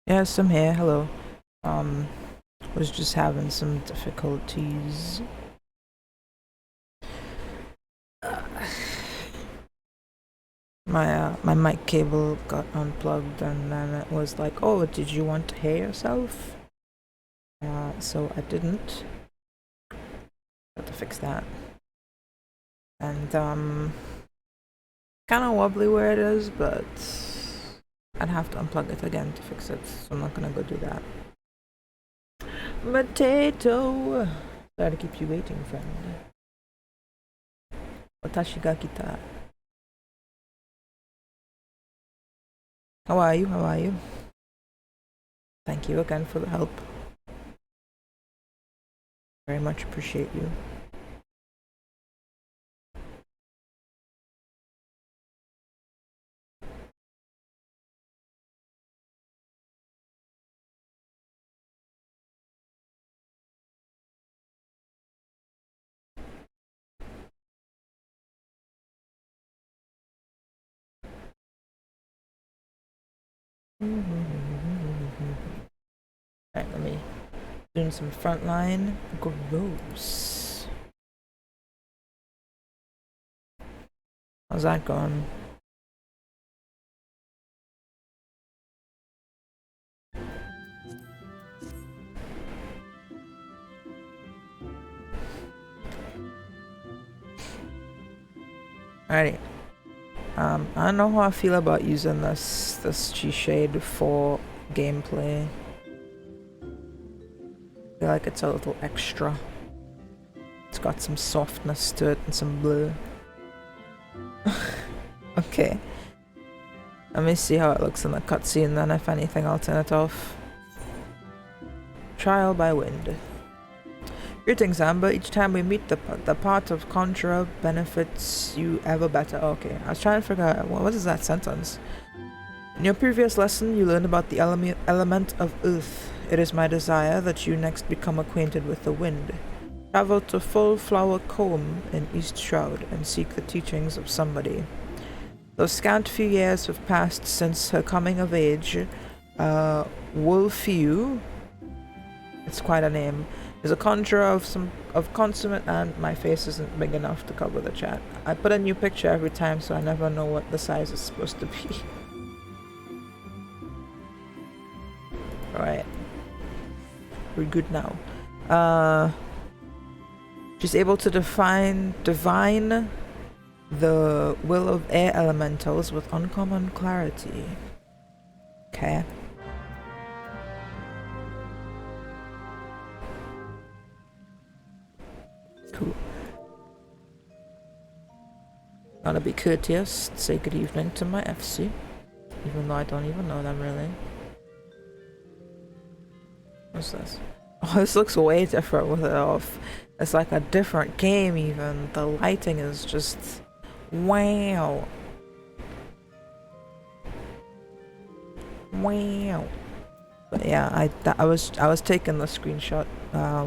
Yes, I'm here. Hello. Um, was just having some difficulties. My mic cable got unplugged, and then it was like, "Oh, did you want to hear yourself?" So I didn't. Got to fix that. And kind of wobbly where it is, but I'd have to unplug it again to fix it. So I'm not gonna go do that. Potato. Sorry to keep you waiting, friend. Watashi ga kita. How are you? How are you? Thank you again for the help. Very much appreciate you. Alright, let me do some frontline. Gross. How's that going? Alrighty. I don't know how I feel about using this cheese shade for gameplay. I feel like it's a little extra. It's got some softness to it and some blue. Okay. Let me see how it looks in the cutscene then. If anything, I'll turn it off. Trial by wind. Greetings, Amber. Each time we meet, the part of Contra benefits you ever better. Okay, I was trying to figure out what is that sentence. In your previous lesson, you learned about the element of earth. It is my desire that you next become acquainted with the wind. Travel to Full Flower Combe in East Shroud and seek the teachings of somebody. Though scant few years have passed since her coming of age, Wolfew, it's quite a name, is a conjurer of consummate, and my face isn't big enough to cover the chat. I put a new picture every time, so I never know what the size is supposed to be. Alright. We're good now. She's able to divine the will of air elementals with uncommon clarity. Okay. Cool. Gotta be courteous, say good evening to my FC. Even though I don't even know them really. What's this? Oh, this looks way different with it off. It's like a different game even. The lighting is just... wow. Wow. But yeah, I was taking the screenshot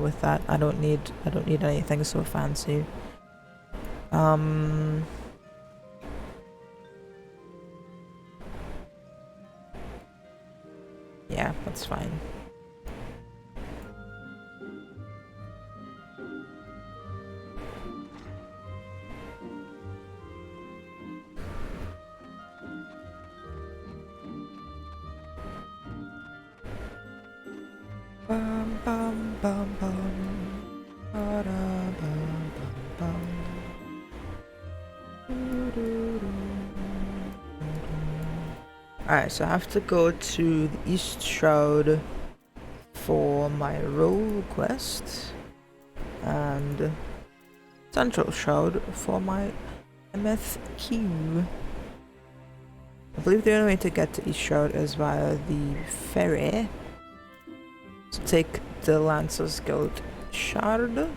with that. I don't need anything so fancy. Yeah, that's fine. Bum bum bum bum. Ba-da, bum, bum, bum. Alright, so I have to go to the East Shroud for my role quest and Central Shroud for my MSQ. I believe the only way to get to East Shroud is via the ferry. To take the Lancer's Guild shard.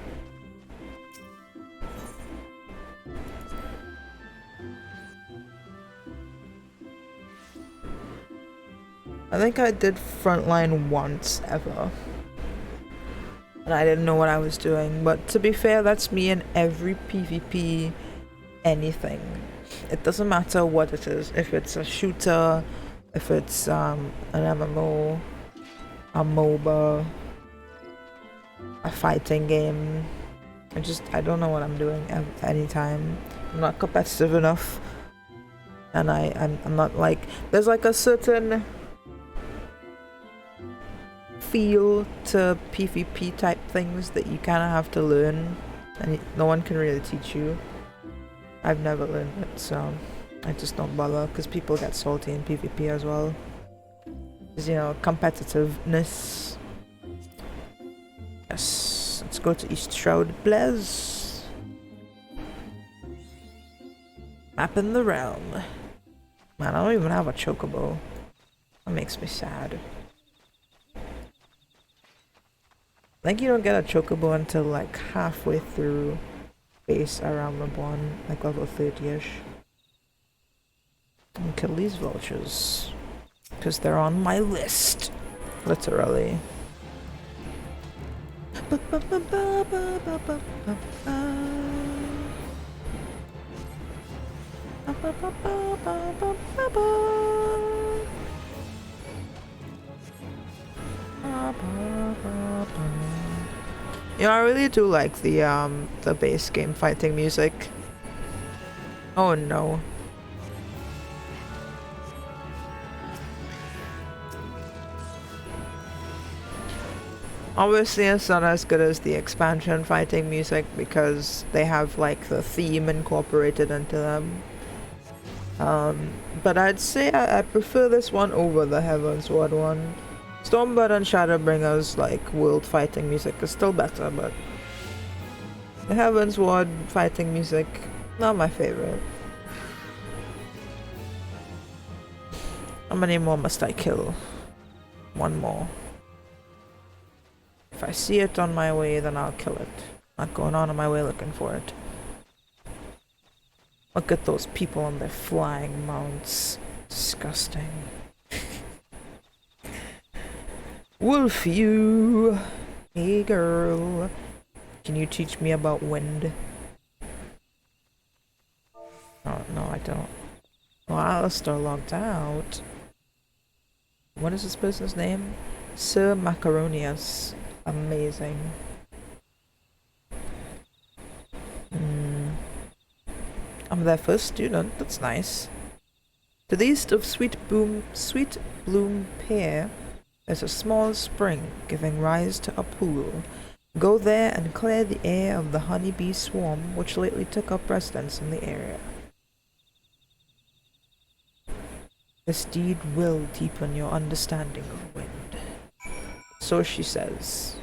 I think I did frontline once ever. And I didn't know what I was doing, but to be fair, that's me in every PvP anything. It doesn't matter what it is, if it's a shooter, if it's an MMO, a MOBA, a fighting game. I don't know what I'm doing at any time. I'm not competitive enough, and I'm not like, there's like a certain feel to PvP type things that you kind of have to learn, and no one can really teach you. I've never learned it, so I just don't bother, because people get salty in PvP as well. Because, you know, competitiveness. Yes, let's go to East Shroud, Blaze. Map in the realm. Man, I don't even have a chocobo. That makes me sad. I think you don't get a chocobo until like halfway through base around the one, like level 30-ish. And kill these vultures. Because they're on my list. Literally. You know, I really do like the base game fighting music. Oh no. Obviously it's not as good as the expansion fighting music because they have like the theme incorporated into them. But I'd say I prefer this one over the Heavensward one. Stormbird and Shadowbringer's like world fighting music is still better, but the Heavensward fighting music, not my favorite. How many more must I kill? One more. If I see it on my way, then I'll kill it. Not going on my way looking for it. Look at those people on their flying mounts. Disgusting. Wolf, you! Hey girl. Can you teach me about wind? Oh, no, I don't. Well, Alistair logged out. What is this person's name? Sir Macaronius. Amazing. I'm their first student, that's nice. To the east of Sweet Bloom Pier, there's a small spring giving rise to a pool. Go there and clear the air of the honeybee swarm which lately took up residence in the area. This deed will deepen your understanding of wind. So she says.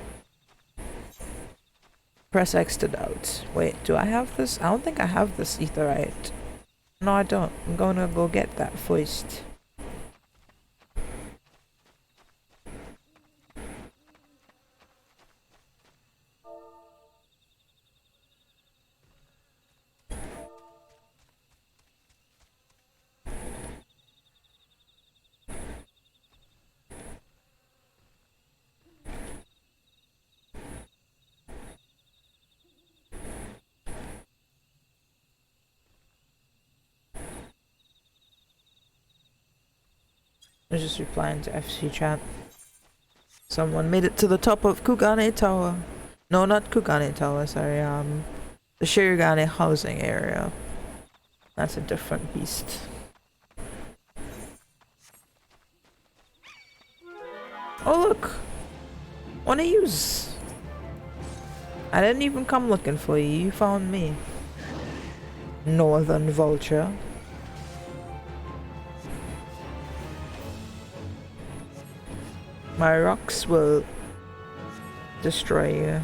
Press X to doubt. Wait, do I have this? I don't think I have this etherite. No, I don't. I'm gonna go get that first. I'm just replying to FC chat. Someone made it to the top of Kugane Tower. No, not Kugane Tower, sorry, the Shirogane housing area. That's a different beast. Oh look! Wanna use? I didn't even come looking for you, you found me. Northern Vulture. My rocks will destroy you.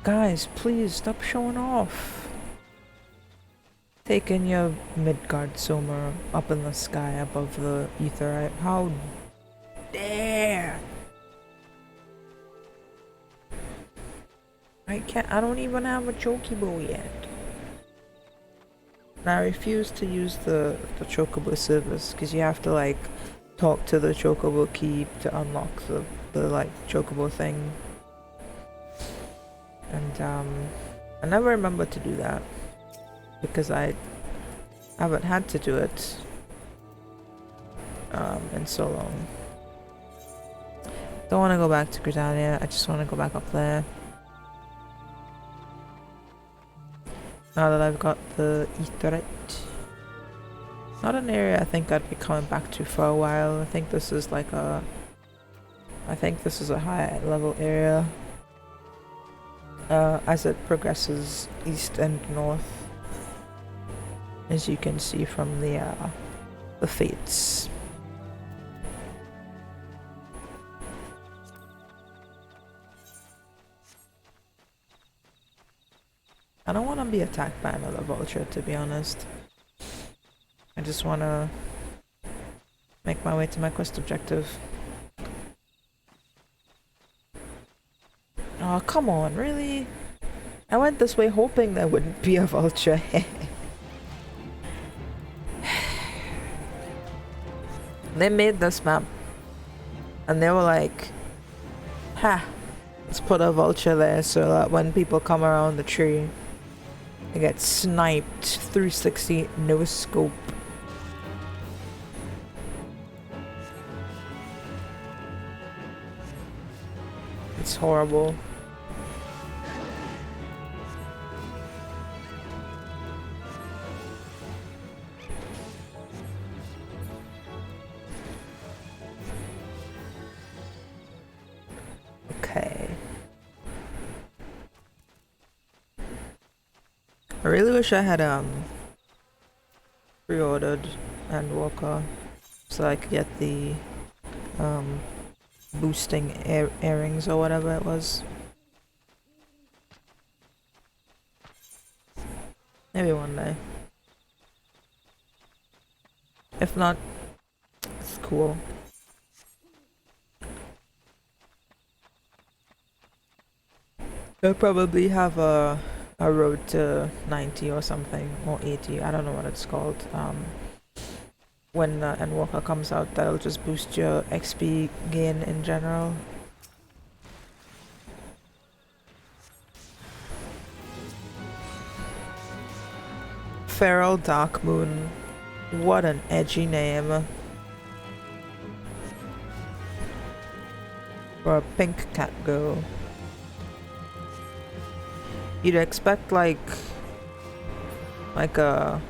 Guys, please stop showing off. Taking your Midgard Soma up in the sky above the etherite. How dare! I don't even have a chocobo yet. And I refuse to use the chocobo service because you have to like talk to the chocobo keep to unlock the like chocobo thing. And I never remember to do that because I haven't had to do it in so long. Don't want to go back to Gridania, I just want to go back up there. Now that I've got the Etherite. Not an area I think I'd be coming back to for a while. I think this is like a... I think this is a high level area. As it progresses east and north. As you can see from the fates. I don't want to be attacked by another vulture, to be honest. I just want to make my way to my quest objective. Oh, come on, really? I went this way hoping there wouldn't be a vulture. They made this map and they were like, ha, let's put a vulture there so that when people come around the tree, they get sniped 360 no scope. It's horrible. Okay. I really wish I had pre-ordered Endwalker so I could get the boosting earrings or whatever it was. Maybe one day. If not, it's cool. They'll probably have a road to 90 or something, or 80, I don't know what it's called. When Endwalker comes out, that'll just boost your XP gain in general. Feral Darkmoon. What an edgy name. For a pink cat girl. You'd expect like a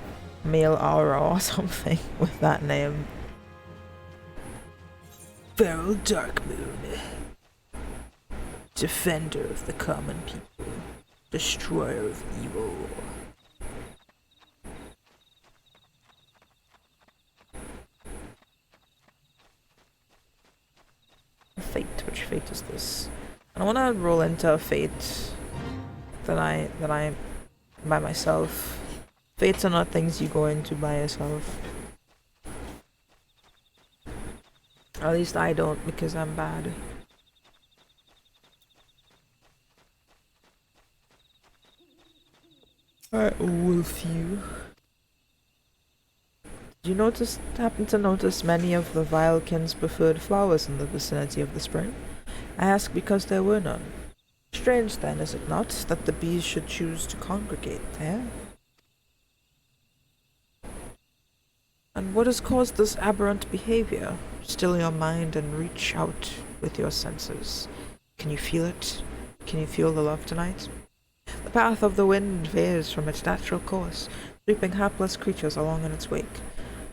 male aura or something with that name. Feral Darkmoon. Defender of the common people. Destroyer of evil. Fate. Which fate is this? I don't want to roll into a fate that I by myself. Fates are not things you go into by yourself. Or at least I don't, because I'm bad. Alright, wolf you. Did you happen to notice many of the Vilekins' preferred flowers in the vicinity of the spring? I ask because there were none. Strange then, is it not, that the bees should choose to congregate there? And what has caused this aberrant behavior? Still your mind and reach out with your senses. Can you feel it? Can you feel the love tonight? The path of the wind veers from its natural course, sweeping hapless creatures along in its wake.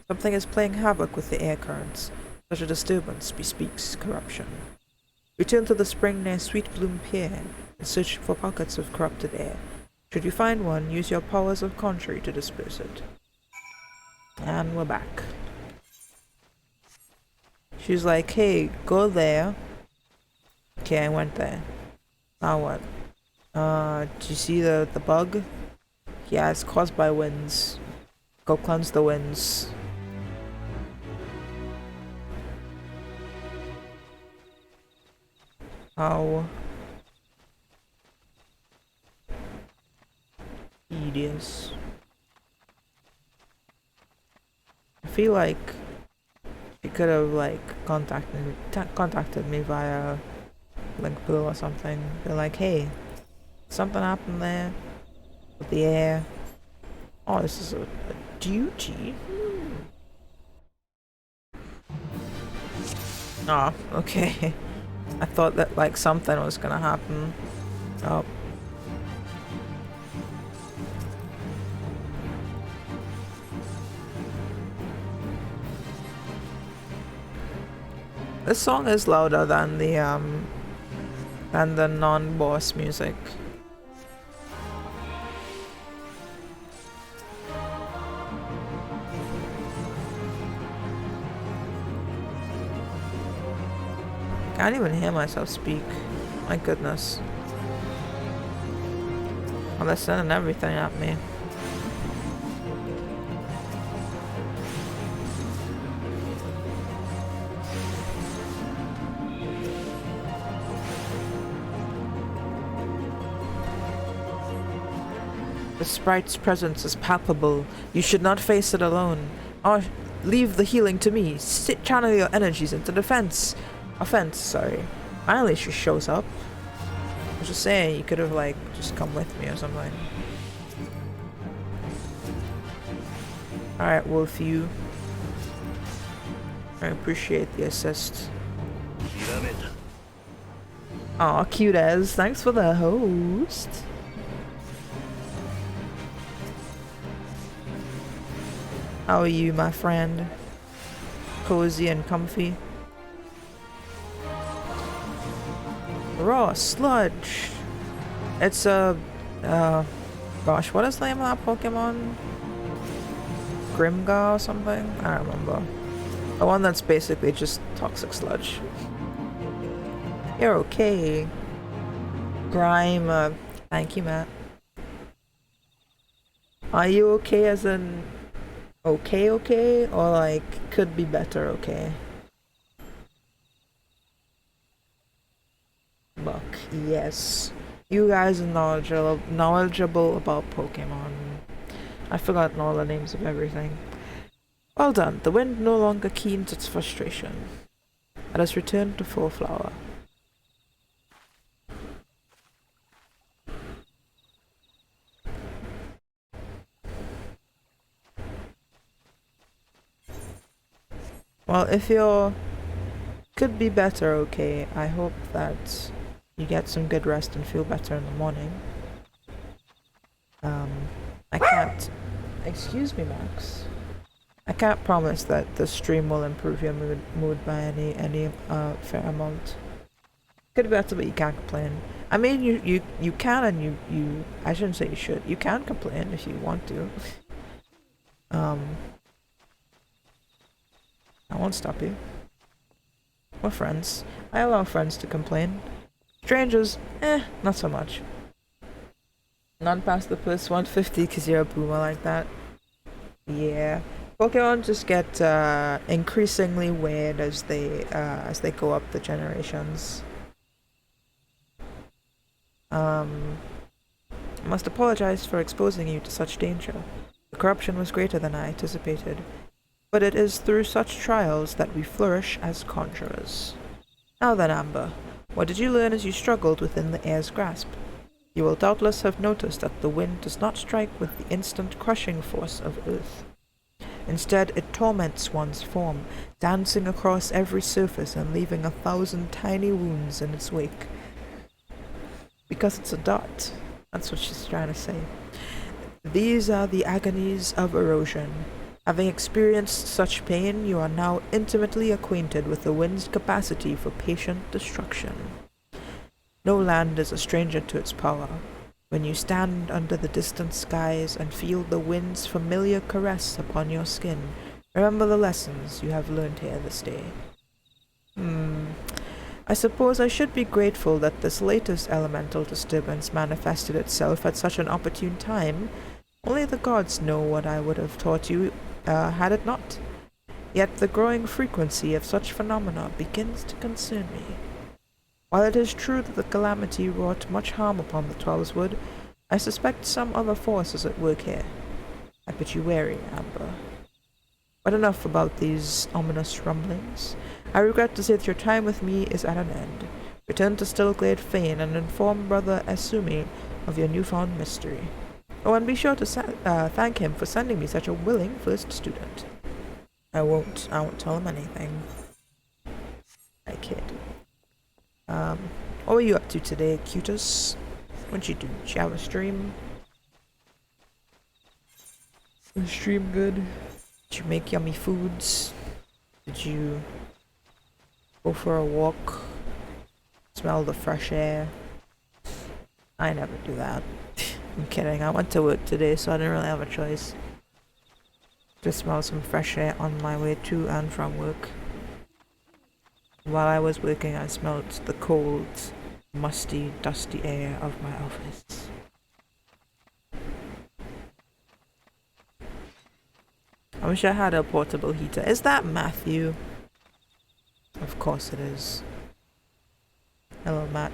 Something is playing havoc with the air currents. Such a disturbance bespeaks corruption. Return to the spring near Sweet Bloom Pier and search for pockets of corrupted air. Should you find one, use your powers of contrary to disperse it. And we're back. She's like, hey, go there. Okay, I went there. Now what? Do you see the bug? Yeah, it's caused by winds. Go cleanse the winds. How? tedious. I feel like she could have like contacted me via link below or something. Be like, hey, something happened there with the air. Oh, this is a duty. Oh, okay. I thought that like something was gonna happen. Oh. This song is louder than the non-boss music. Can't even hear myself speak. My goodness. Well, they're sending everything at me. The sprite's presence is palpable. You should not face it alone. Or leave the healing to me. Channel your energies into offense, sorry. Finally she shows up. I was just saying, you could have like just come with me or something. Alright, Wolf, you. I appreciate the assist. Aw, cute as. Thanks for the host. How are you, my friend? Cozy and comfy? Raw sludge. It's a gosh, what is the name of that Pokemon? Grimgar or something? I don't remember. The one that's basically just toxic sludge. You're okay. Grime, thank you, Matt. Are you okay as in okay, or like could be better okay? Buck, yes. You guys are knowledgeable about Pokemon. I've forgotten all the names of everything. Well done. The wind no longer keens its frustration. Let us return to full flower. Well, if you're could be better okay, I hope that you get some good rest and feel better in the morning. I can't... Excuse me, Max. I can't promise that the stream will improve your mood by any fair amount. Could be better, but you can't complain. I mean, you can and you... I shouldn't say you should. You can complain if you want to. I won't stop you. We're friends. I allow friends to complain. Strangers, not so much. Not past the plus 150 because you're a boomer like that. Yeah. Pokemon just get increasingly weird as they go up the generations. I must apologize for exposing you to such danger. The corruption was greater than I anticipated. But it is through such trials that we flourish as conjurers. Now then, Amber, what did you learn as you struggled within the air's grasp? You will doubtless have noticed that the wind does not strike with the instant crushing force of earth. Instead, it torments one's form, dancing across every surface and leaving 1,000 tiny wounds in its wake. Because it's a dot. That's what she's trying to say. These are the agonies of erosion. Having experienced such pain, you are now intimately acquainted with the wind's capacity for patient destruction. No land is a stranger to its power. When you stand under the distant skies and feel the wind's familiar caress upon your skin, remember the lessons you have learned here this day. I suppose I should be grateful that this latest elemental disturbance manifested itself at such an opportune time. Only the gods know what I would have taught you had it not. Yet the growing frequency of such phenomena begins to concern me. While it is true that the calamity wrought much harm upon the Twelveswood, I suspect some other force is at work here. I bet you wary, Amber. But enough about these ominous rumblings. I regret to say that your time with me is at an end. Return to Stillglade Fane and inform Brother Asumi of your newfound mystery. Oh, and be sure to thank him for sending me such a willing first student. I won't tell him anything. I kid. What were you up to today, Cutus? What'd you do? Did you have a stream? Was the stream good? Did you make yummy foods? Did you go for a walk? Smell the fresh air? I never do that. I'm kidding. I went to work today, so I didn't really have a choice. Just smell some fresh air on my way to and from work. While I was working, I smelled the cold, musty, dusty air of my office. I wish I had a portable heater. Is that Matthew? Of course it is. Hello, Matt.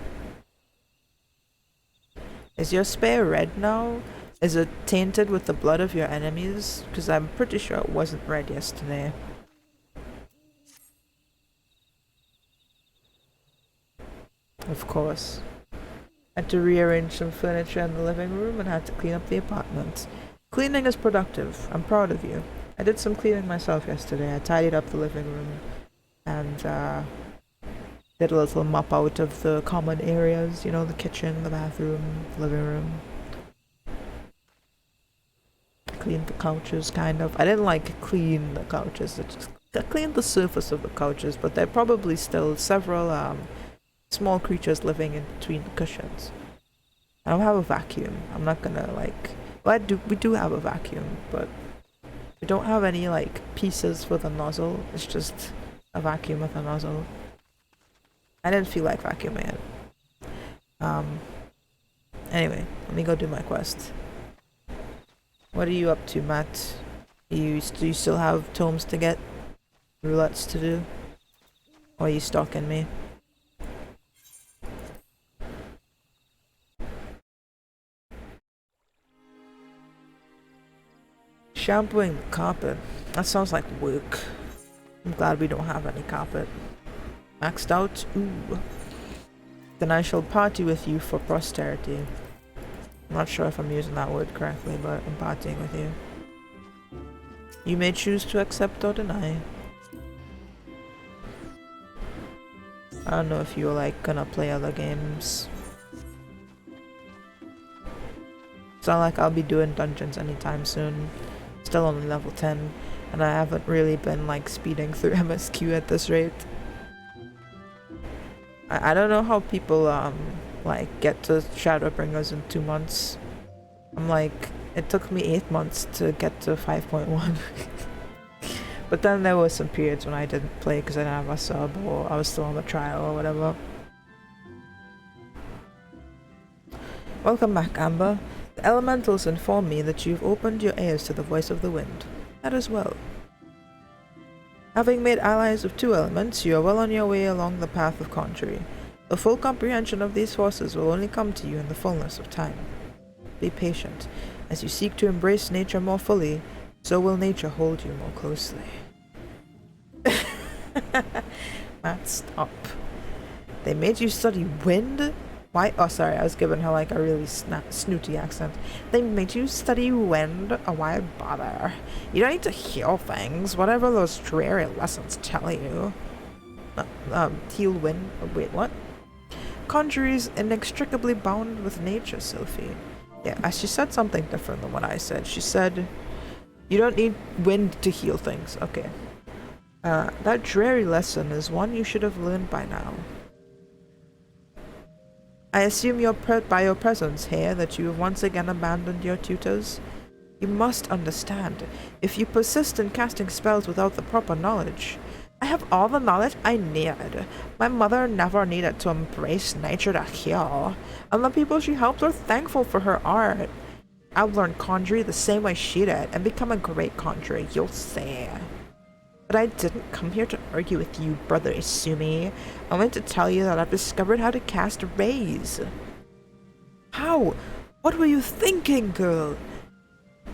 Is your spear red now? Is it tainted with the blood of your enemies? Because I'm pretty sure it wasn't red yesterday. Of course. I had to rearrange some furniture in the living room and had to clean up the apartment. Cleaning is productive. I'm proud of you. I did some cleaning myself yesterday. I tidied up the living room and did a little mop out of the common areas, you know, the kitchen, the bathroom, living room. Cleaned the couches, kind of. I didn't like clean the couches. I cleaned the surface of the couches, but there are probably still several small creatures living in between the cushions. I don't have a vacuum. I'm not gonna well, we do have a vacuum, but we don't have any pieces for the nozzle. It's just a vacuum with a nozzle. I didn't feel like vacuuming it. Anyway, let me go do my quest. What are you up to, Matt? Do you still have tomes to get? Roulettes to do? Or are you stalking me? Shampooing the carpet. That sounds like work. I'm glad we don't have any carpet. Maxed out? Ooh. Then I shall party with you for posterity. I'm not sure if I'm using that word correctly, but I'm partying with you. You may choose to accept or deny. I don't know if you're gonna play other games. It's not like I'll be doing dungeons anytime soon. Still only level 10, and I haven't really been speeding through MSQ at this rate. I don't know how people get to Shadowbringers in 2 months. It took me 8 months to get to 5.1. But then there were some periods when I didn't play because I didn't have a sub, or I was still on the trial or whatever. Welcome back, Amber. The elementals inform me that you've opened your ears to the voice of the wind. That is well. Having made allies of 2 elements, you are well on your way along the path of contrary. The full comprehension of these forces will only come to you in the fullness of time. Be patient. As you seek to embrace nature more fully, so will nature hold you more closely. Matt, stop. They made you study wind? Why? Oh, sorry, I was giving her a really snooty accent. They made you study wind? Oh, why bother? You don't need to heal things, whatever those dreary lessons tell you. Heal wind? Oh, wait, what? Conjuries inextricably bound with nature, Sophie. Yeah, she said something different than what I said. She said, you don't need wind to heal things. Okay. That dreary lesson is one you should have learned by now. I assume by your presence here that you have once again abandoned your tutors. You must understand, if you persist in casting spells without the proper knowledge, I have all the knowledge I need. My mother never needed to embrace nature to heal, and the people she helped were thankful for her art. I'll learn conjury the same way she did, and become a great conjurer, you'll see. But I didn't come here to argue with you, Brother Isumi. I went to tell you that I've discovered how to cast rays. How? What were you thinking, girl?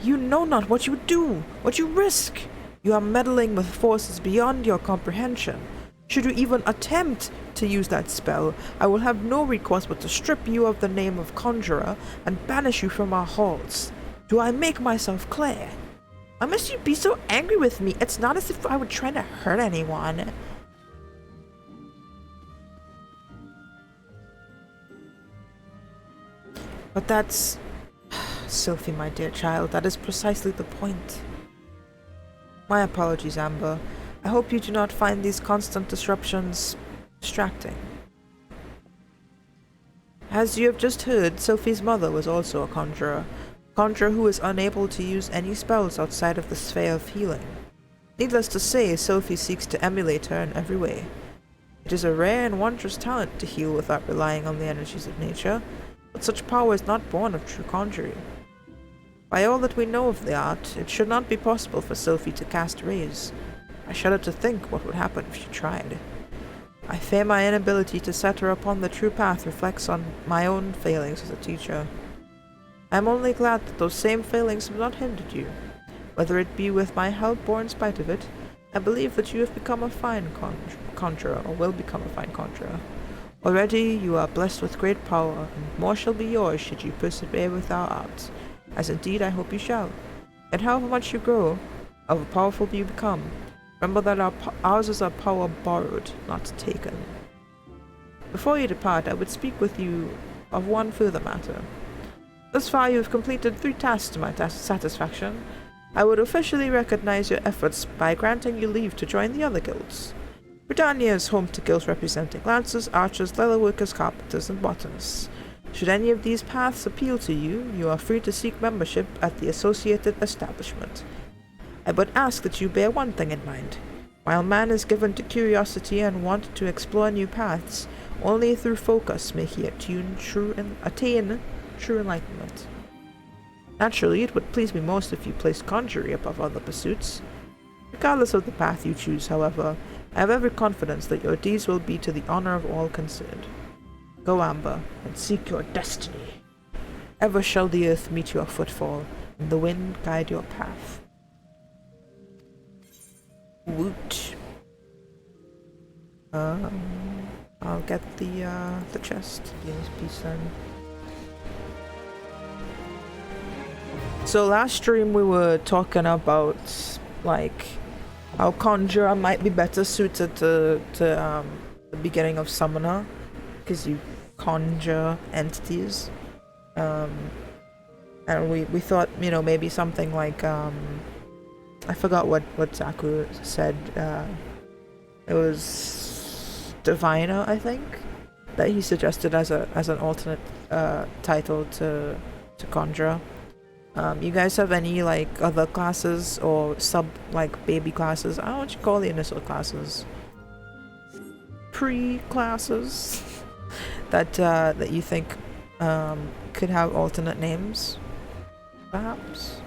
You know not what you do, what you risk. You are meddling with forces beyond your comprehension. Should you even attempt to use that spell, I will have no recourse but to strip you of the name of conjurer and banish you from our halls. Do I make myself clear? Why must you be so angry with me? It's not as if I would try to hurt anyone. But that's... Sophie, my dear child, that is precisely the point. My apologies, Amber. I hope you do not find these constant disruptions distracting. As you have just heard, Sophie's mother was also a conjurer who is unable to use any spells outside of the sphere of healing. Needless to say, Sophie seeks to emulate her in every way. It is a rare and wondrous talent to heal without relying on the energies of nature, but such power is not born of true conjuring. By all that we know of the art, it should not be possible for Sophie to cast rays. I shudder to think what would happen if she tried. I fear my inability to set her upon the true path reflects on my own failings as a teacher. I am only glad that those same failings have not hindered you. Whether it be with my help or in spite of it, I believe that you have become a fine conjurer, or will become a fine conjurer. Already you are blessed with great power, and more shall be yours should you persevere with our arts, as indeed I hope you shall. Yet however much you grow, however powerful you become, remember that ours is a power borrowed, not taken. Before you depart, I would speak with you of one further matter. Thus far you have completed 3 tasks to my satisfaction. I would officially recognize your efforts by granting you leave to join the other guilds. Britannia is home to guilds representing lancers, archers, leatherworkers, carpenters, and botanists. Should any of these paths appeal to you, you are free to seek membership at the associated establishment. I would ask that you bear one thing in mind. While man is given to curiosity and want to explore new paths, only through focus may he attain true enlightenment. Naturally, it would please me most if you placed conjuring above other pursuits. Regardless of the path you choose, however, I have every confidence that your deeds will be to the honor of all concerned. Go, Amber, and seek your destiny. Ever shall the earth meet your footfall, and the wind guide your path. Woot. I'll get the chest. Yes, peace then. So last stream we were talking about like how Conjurer might be better suited to the beginning of Summoner, because you conjure entities. And we thought, you know, maybe something like I forgot what Zaku said. It was Diviner, I think, that he suggested as an alternate title to Conjurer. You guys have any like other classes or sub like baby classes? I don't know what you call the initial classes. Pre-classes that you think could have alternate names, perhaps.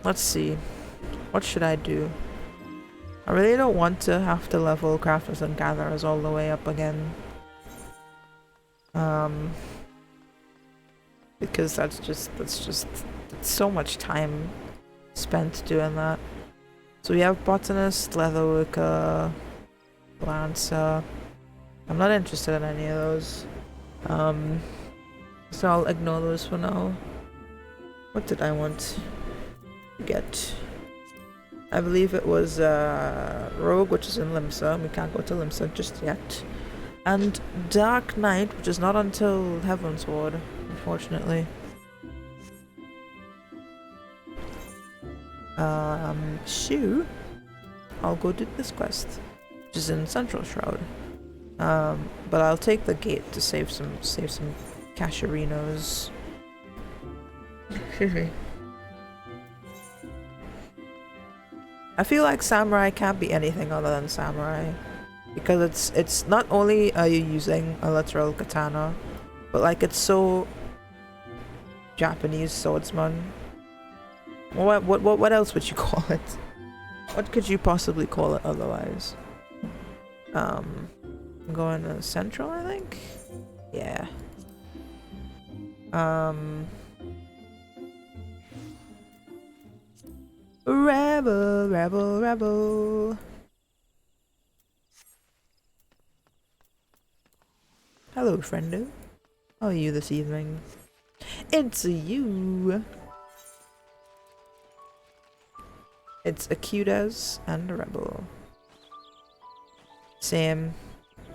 Let's see. What should I do? I really don't want to have to level crafters and gatherers all the way up again. Because that's just so much time spent doing that. So we have botanist, leatherworker, lancer. I'm not interested in any of those. So I'll ignore those for now. What did I want to get? I believe it was Rogue, which is in Limsa. We can't go to Limsa just yet. And Dark Knight, which is not until Heavensward, unfortunately. So I'll go do this quest, which is in Central Shroud. But I'll take the gate to save some casherinos. Excuse me. I feel like samurai can't be anything other than samurai, because it's not only are you using a literal katana, but like it's so Japanese swordsman. What else would you call it? What could you possibly call it otherwise? I'm going to Central, I think? Yeah. Rebel, rebel, rebel. Hello, friendo. How are you this evening? It's you. It's Acutas and a rebel. Same,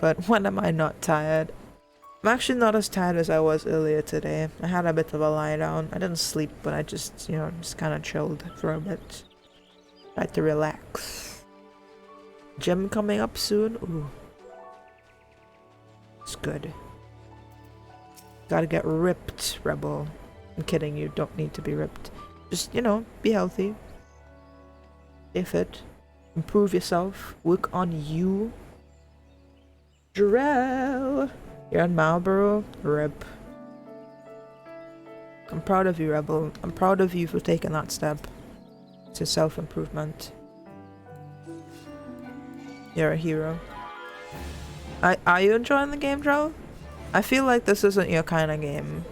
but when am I not tired? I'm actually not as tired as I was earlier today. I had a bit of a lie down. I didn't sleep, but I just, you know, just kind of chilled for a bit. Tried to relax. Gym coming up soon. Ooh. It's good. Gotta get ripped, rebel. I'm kidding, you don't need to be ripped. Just, you know, be healthy. Stay fit. Improve yourself. Work on you. Jarrell! You're in Marlboro? Rip. I'm proud of you, rebel. I'm proud of you for taking that step to self-improvement. You're a hero. Are you enjoying the game, Joel? I feel like this isn't your kind of game.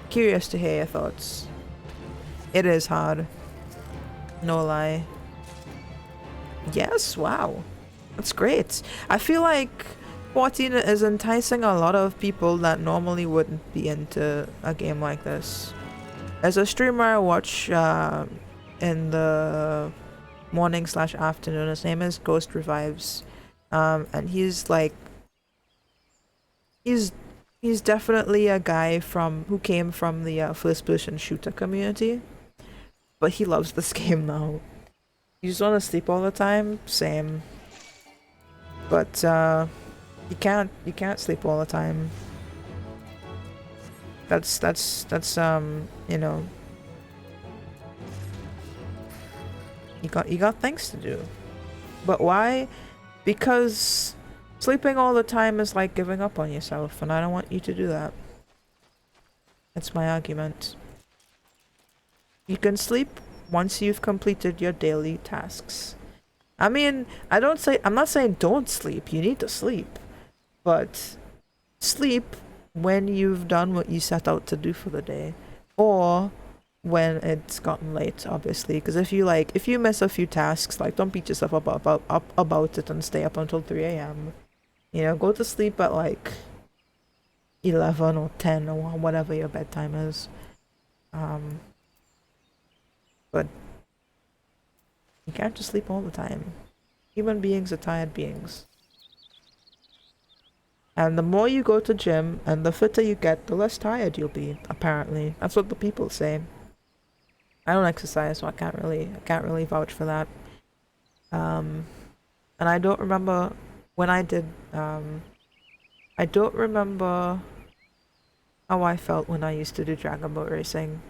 Curious to hear your thoughts. It is hard. No lie. Yes, wow. That's great. I feel like 14 is enticing a lot of people that normally wouldn't be into a game like this. There's a streamer I watch in the morning/afternoon. His name is Ghost Revives. And he's like he's definitely a guy who came from the first-person shooter community, but he loves this game now. You just want to sleep all the time? Same. But you can't sleep all the time. That's you know, you got things to do. But why? Because sleeping all the time is like giving up on yourself, and I don't want you to do that. That's my argument. You can sleep once you've completed your daily tasks. I mean, I'm not saying don't sleep. You need to sleep. But sleep when you've done what you set out to do for the day. Or when it's gotten late, obviously. Because if you miss a few tasks, like, don't beat yourself up about it and stay up until 3 a.m. You know, go to sleep at like 11 or 10 or whatever your bedtime is. But you can't just sleep all the time. Human beings are tired beings. And the more you go to gym and the fitter you get, the less tired you'll be, apparently. That's what the people say. I don't exercise, so I can't really vouch for that. And I don't remember when I did, I don't remember how I felt when I used to do Dragon Boat racing.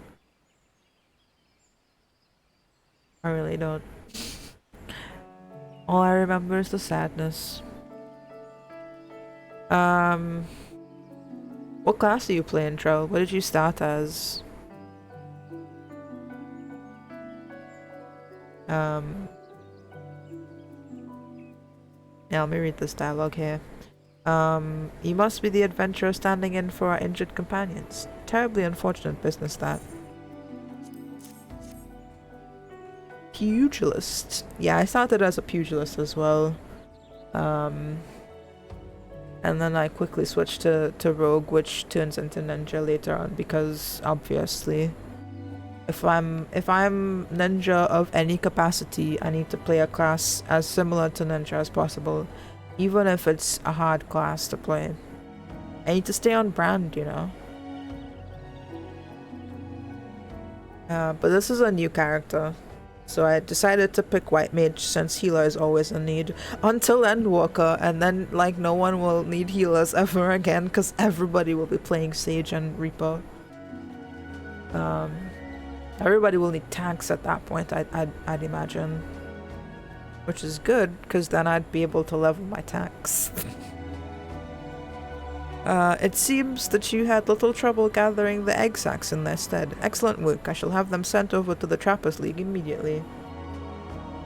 I really don't. All I remember is the sadness. What class are you playing, Trell? What did you start as? Yeah, let me read this dialogue here. You must be the adventurer standing in for our injured companions. Terribly unfortunate business, that. Pugilist. Yeah, I started as a pugilist as well. And then I quickly switched to rogue, which turns into ninja later on, because obviously if I'm ninja of any capacity, I need to play a class as similar to ninja as possible, even if it's a hard class to play. I need to stay on brand, you know. But this is a new character, so I decided to pick White Mage since healer is always a need. Until Endwalker, and then like no one will need healers ever again because everybody will be playing Sage and Reaper. Everybody will need tanks at that point, I'd imagine. Which is good, because then I'd be able to level my tanks. It seems that you had little trouble gathering the egg sacs in their stead. Excellent work. I shall have them sent over to the Trappers League immediately.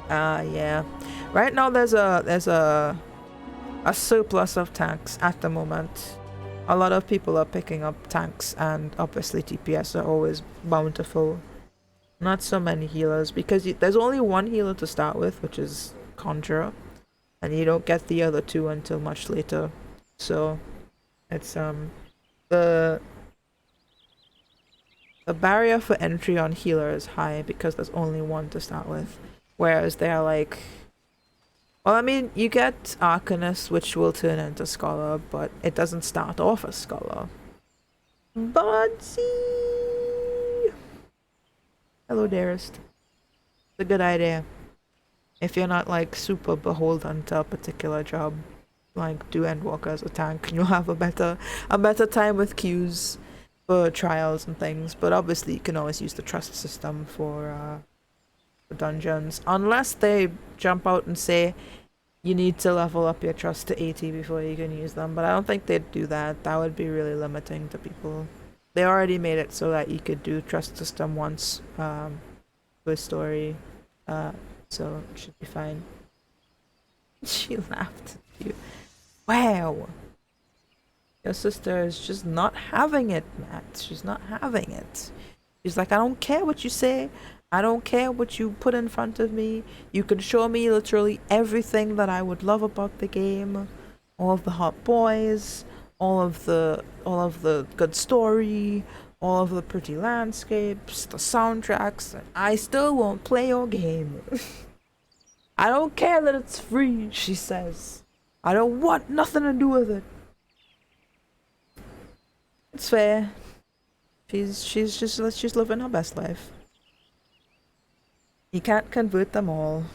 Yeah. Right now there's a a surplus of tanks at the moment. A lot of people are picking up tanks, and obviously TPS are always bountiful. Not so many healers, because there's only one healer to start with, which is Conjurer, and you don't get the other two until much later. So it's the barrier for entry on healer is high because there's only one to start with, whereas they're like, well, I mean, you get Arcanist, which will turn into Scholar, but it doesn't start off as Scholar. Budsy! Hello, dearest. It's a good idea. If you're not, like, super beholden to a particular job, like, do Endwalker as a tank, and you'll have a better time with queues for trials and things. But obviously, you can always use the trust system for dungeons, unless they jump out and say you need to level up your trust to 80 before you can use them, but I don't think they'd do that. That would be really limiting to people. They already made it so that you could do trust system once with story, so it should be fine. She laughed at you. Wow, your sister is just not having it, Matt. She's not having it. She's like, I don't care what you say, I don't care what you put in front of me. You can show me literally everything that I would love about the game. All of the hot boys, all of the good story, all of the pretty landscapes, the soundtracks, and I still won't play your game. I don't care that it's free, she says. I don't want nothing to do with it. It's fair. She's living her best life. You can't convert them all.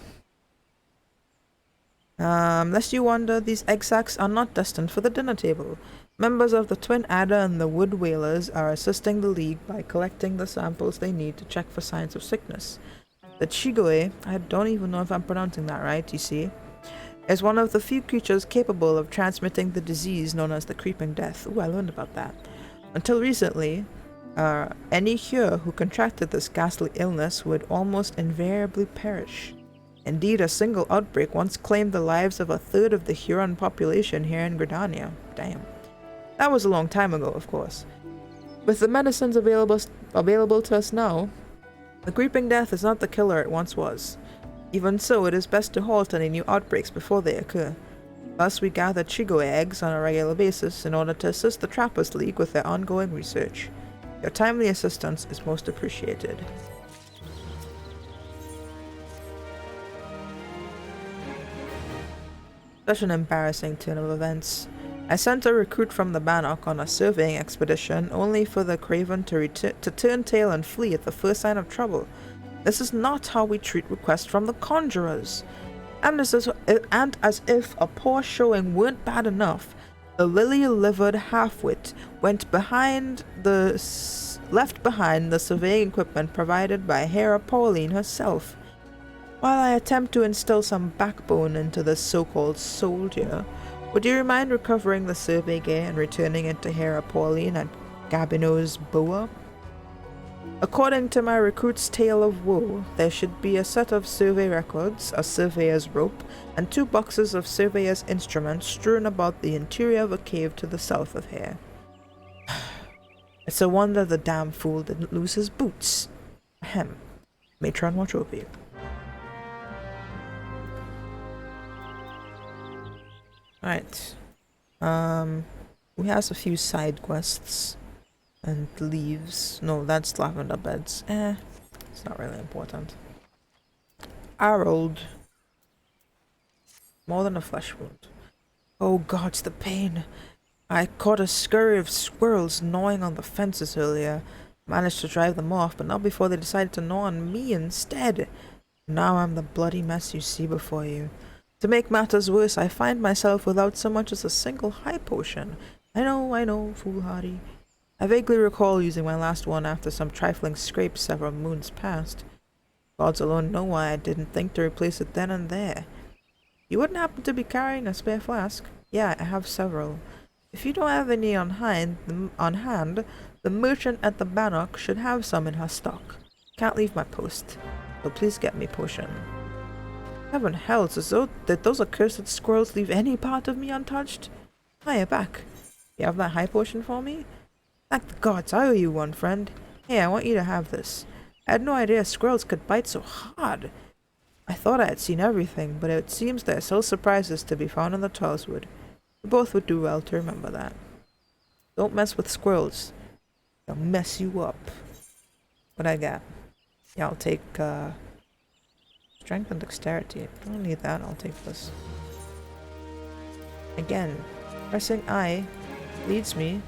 Lest you wonder, these egg sacs are not destined for the dinner table. Members of the Twin Adder and the Wood Whalers are assisting the League by collecting the samples they need to check for signs of sickness. The Chigoe, I don't even know if I'm pronouncing that right, you see, is one of the few creatures capable of transmitting the disease known as the Creeping Death. Ooh, I learned about that. Until recently, any Hyur who contracted this ghastly illness would almost invariably perish. Indeed, a single outbreak once claimed the lives of a third of the Huron population here in Gridania. Damn. That was a long time ago, of course. With the medicines available to us now, the Creeping Death is not the killer it once was. Even so, it is best to halt any new outbreaks before they occur. Thus, we gather Chigoe eggs on a regular basis in order to assist the Trappers League with their ongoing research. Your timely assistance is most appreciated. Such an embarrassing turn of events. I sent a recruit from the Bannock on a surveying expedition, only for the Craven to turn tail and flee at the first sign of trouble. This is not how we treat requests from the Conjurers. And as if a poor showing weren't bad enough, the lily-livered half-wit left behind the surveying equipment provided by Hera Pauline herself. While I attempt to instill some backbone into this so-called soldier, would you mind recovering the survey gear and returning it to Hera Pauline at Gabino's Boa? According to my recruit's tale of woe, there should be a set of survey records, a surveyor's rope, and 2 boxes of surveyor's instruments strewn about the interior of a cave to the south of here. It's a wonder the damn fool didn't lose his boots. Ahem. Matron, watch over you. Alright. We have a few side quests. And leaves. No, that's lavender beds. It's not really important. Arrold. More than a flesh wound. Oh god, the pain. I caught a scurry of squirrels gnawing on the fences earlier. Managed to drive them off, but not before they decided to gnaw on me instead. Now I'm the bloody mess you see before you. To make matters worse, I find myself without so much as a single high potion. I know, foolhardy. I vaguely recall using my last one after some trifling scrapes several moons past. Gods alone know why I didn't think to replace it then and there. You wouldn't happen to be carrying a spare flask? Yeah, I have several. If you don't have any on hand, the merchant at the Bannock should have some in her stock. Can't leave my post, so please get me potion. Heaven hells, as though did those accursed squirrels leave any part of me untouched? Hiya, back. You have that high potion for me? Thank the gods, I owe you one, friend. Hey, I want you to have this. I had no idea squirrels could bite so hard. I thought I had seen everything, but it seems there are still surprises to be found in the Tallswood. We both would do well to remember that. Don't mess with squirrels. They'll mess you up. What I got? Yeah, I'll take, strength and dexterity. I don't need that, I'll take this. Again, pressing I leads me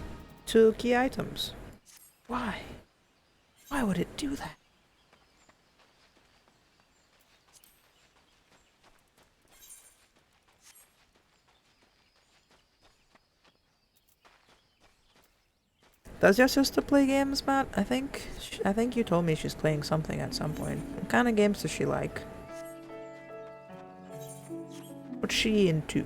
to key items. Why? Why would it do that? Does your sister play games, Matt? I think you told me she's playing something at some point. What kind of games does she like? What's she into?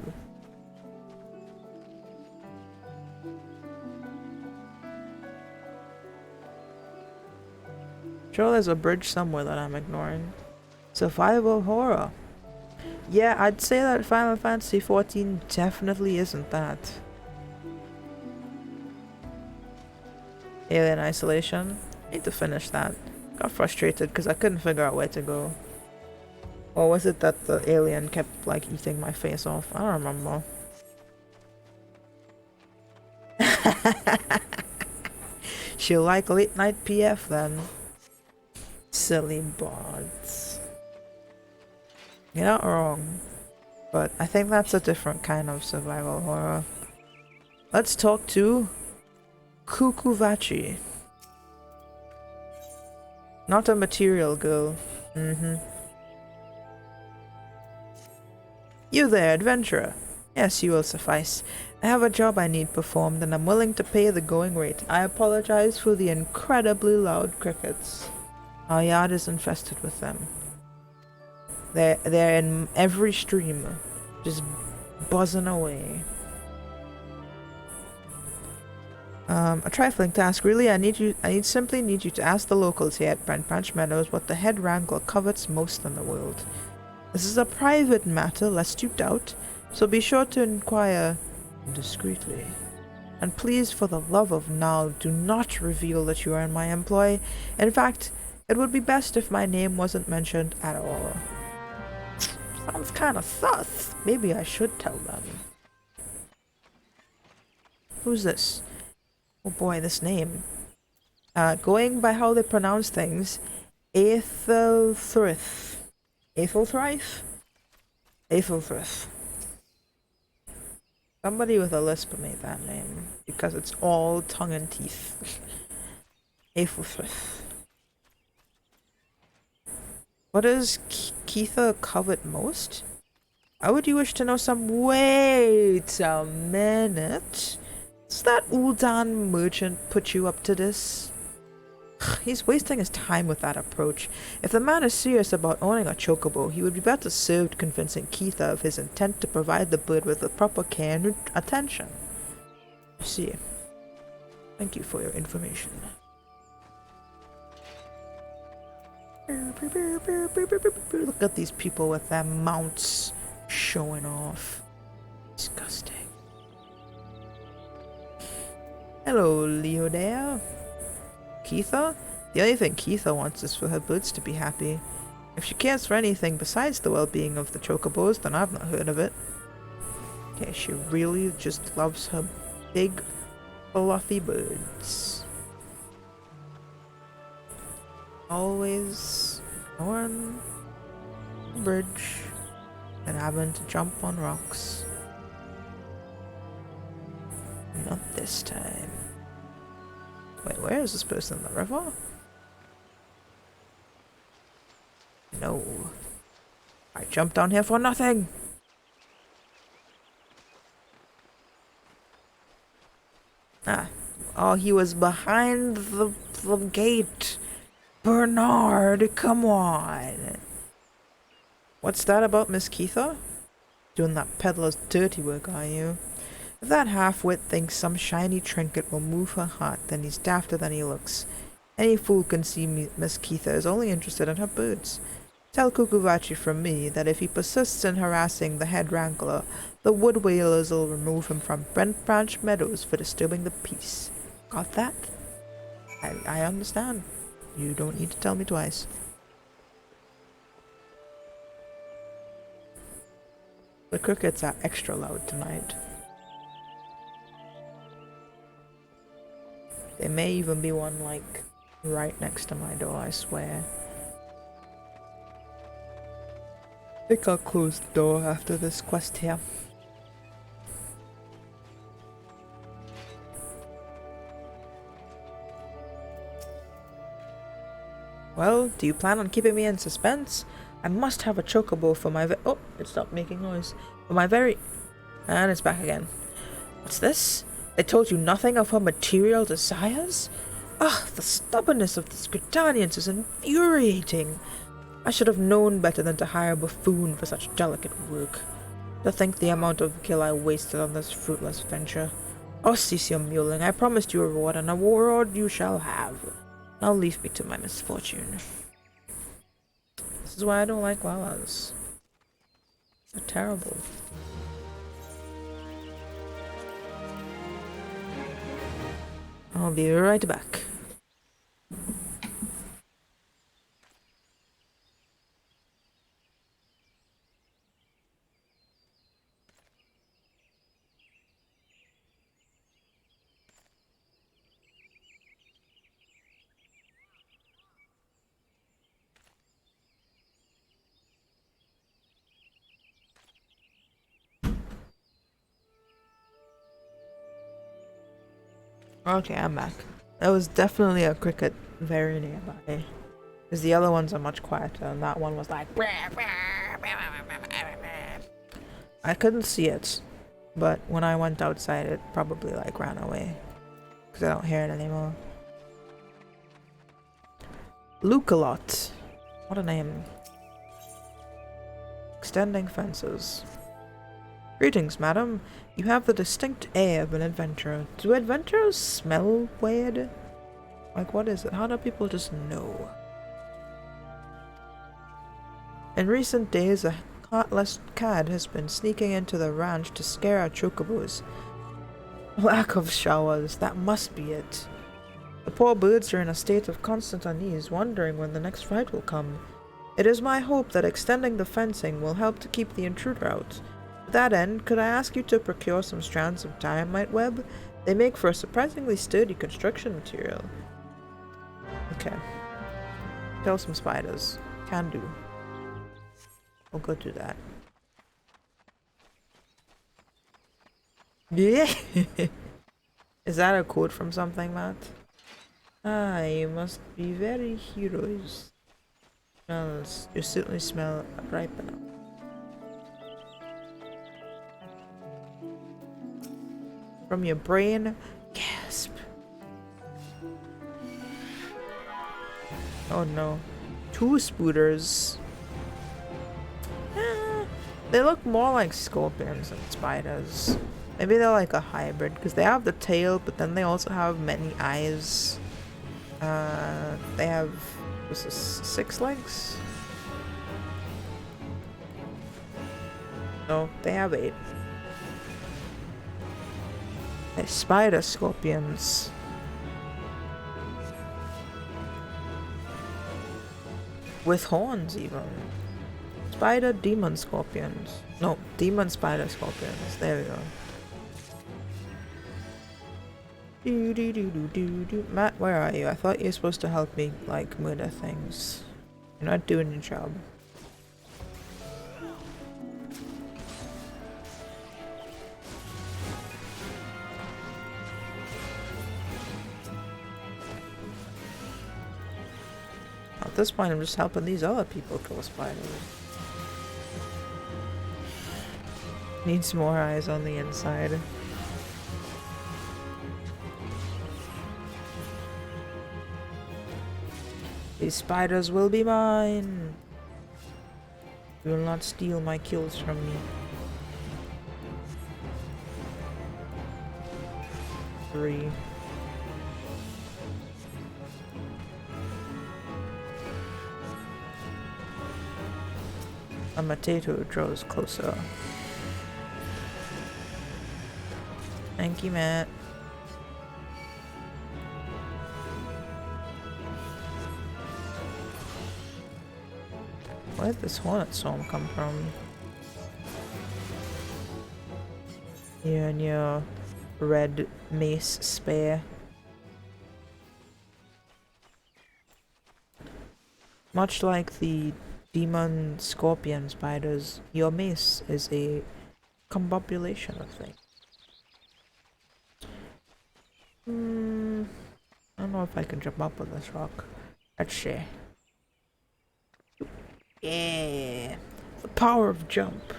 Sure, there's a bridge somewhere that I'm ignoring. Survival horror. Yeah, I'd say that Final Fantasy XIV definitely isn't that. Alien Isolation. Need to finish that. Got frustrated because I couldn't figure out where to go. Or was it that the alien kept like eating my face off? I don't remember. She'll like late night PF then. Silly bots. You're not wrong. But I think that's a different kind of survival horror. Let's talk to Kukuvachi. Not a material girl. You there, adventurer. Yes, you will suffice. I have a job I need performed and I'm willing to pay the going rate. I apologize for the incredibly loud crickets. Our yard is infested with them. They're in every stream, just buzzing away. A trifling task, really. I simply need you to ask the locals here at Brent Branch Meadows what the head wrangler covets most in the world. This is a private matter, lest you doubt, so be sure to inquire discreetly. And please, for the love of Nal, do not reveal that you are in my employ. In fact, it would be best if my name wasn't mentioned at all. Sounds kinda sus. Maybe I should tell them. Who's this? Oh boy, this name. Going by how they pronounce things, Aethelthrith. Aethelthrife? Aethelthrith. Somebody with a lisp made that name, because it's all tongue and teeth. Aethelthrith. What does Keitha covet most? Why would you wish to know some— Wait a minute. Does that Uldan merchant put you up to this? He's wasting his time with that approach. If the man is serious about owning a chocobo, he would be better served convincing Keitha of his intent to provide the bird with the proper care and attention. I see. Thank you for your information. Look at these people with their mounts showing off. Disgusting. Hello, Leo there. Keitha? The only thing Keitha wants is for her birds to be happy. If she cares for anything besides the well-being of the chocobos, then I've not heard of it. Okay, she really just loves her big, fluffy birds. Always on the bridge and having to jump on rocks. Not this time. Wait, where is this person? In the river? No. I jumped down here for nothing! Ah. Oh, he was behind the gate. Bernard, come on! What's that about Miss Keitha? Doing that peddler's dirty work, are you? If that half-wit thinks some shiny trinket will move her heart, then he's dafter than he looks. Any fool can see Miss Keitha is only interested in her birds. Tell Kukubachi from me that if he persists in harassing the head wrangler, the wood whalers will remove him from Brent Branch Meadows for disturbing the peace. Got that? I understand. You don't need to tell me twice. The crickets are extra loud tonight. There may even be one, like, right next to my door, I swear. I think I'll close the door after this quest here. Well, do you plan on keeping me in suspense? I must have a chocobo for my oh, it stopped making noise. For my very... And it's back again. What's this? They told you nothing of her material desires? Ah, the stubbornness of the Skritanians is infuriating. I should have known better than to hire a buffoon for such delicate work. To think the amount of gil I wasted on this fruitless venture. Oh, cease your mewling. I promised you a reward, and a reward you shall have. Now leave me to my misfortune. This is why I don't like Wawas. They're terrible. I'll be right back. Okay, I'm back. That was definitely a cricket very nearby. Because the other ones are much quieter, and that one was like... I couldn't see it, but when I went outside it probably like ran away. Because I don't hear it anymore. Lukalot. What a name. Extending fences. Greetings, madam. You have the distinct air of an adventurer. Do adventurers smell weird? Like, what is it? How do people just know? In recent days, a heartless cad has been sneaking into the ranch to scare our chocobos. Lack of showers, that must be it. The poor birds are in a state of constant unease, wondering when the next fight will come. It is my hope that extending the fencing will help to keep the intruder out. To that end, could I ask you to procure some strands of dynamite web? They make for a surprisingly sturdy construction material. Okay. Kill some spiders. Can do. We'll go do that. Yeah! Is that a quote from something, Matt? Ah, you must be very heroes. Smells. You certainly smell ripe enough. From your brain, gasp. Oh no. 2 spooters. They look more like scorpions than spiders. Maybe they're like a hybrid, because they have the tail, but then they also have many eyes. They have... This is 6 legs? No, they have 8. They're spider scorpions. With horns, even. Spider demon scorpions. No, demon spider scorpions. There we go. Matt, where are you? I thought you were supposed to help me, like, murder things. You're not doing your job. At this point, I'm just helping these other people kill spiders. Needs more eyes on the inside. These spiders will be mine. You will not steal my kills from me. 3. A potato draws closer. Thank you, Matt. Where'd this hornet swarm come from? You and your red mace spear. Much like the demon scorpion spiders, your mace is a combobulation of things. I don't know if I can jump up on this rock. Let's see. Yeah, the power of jump.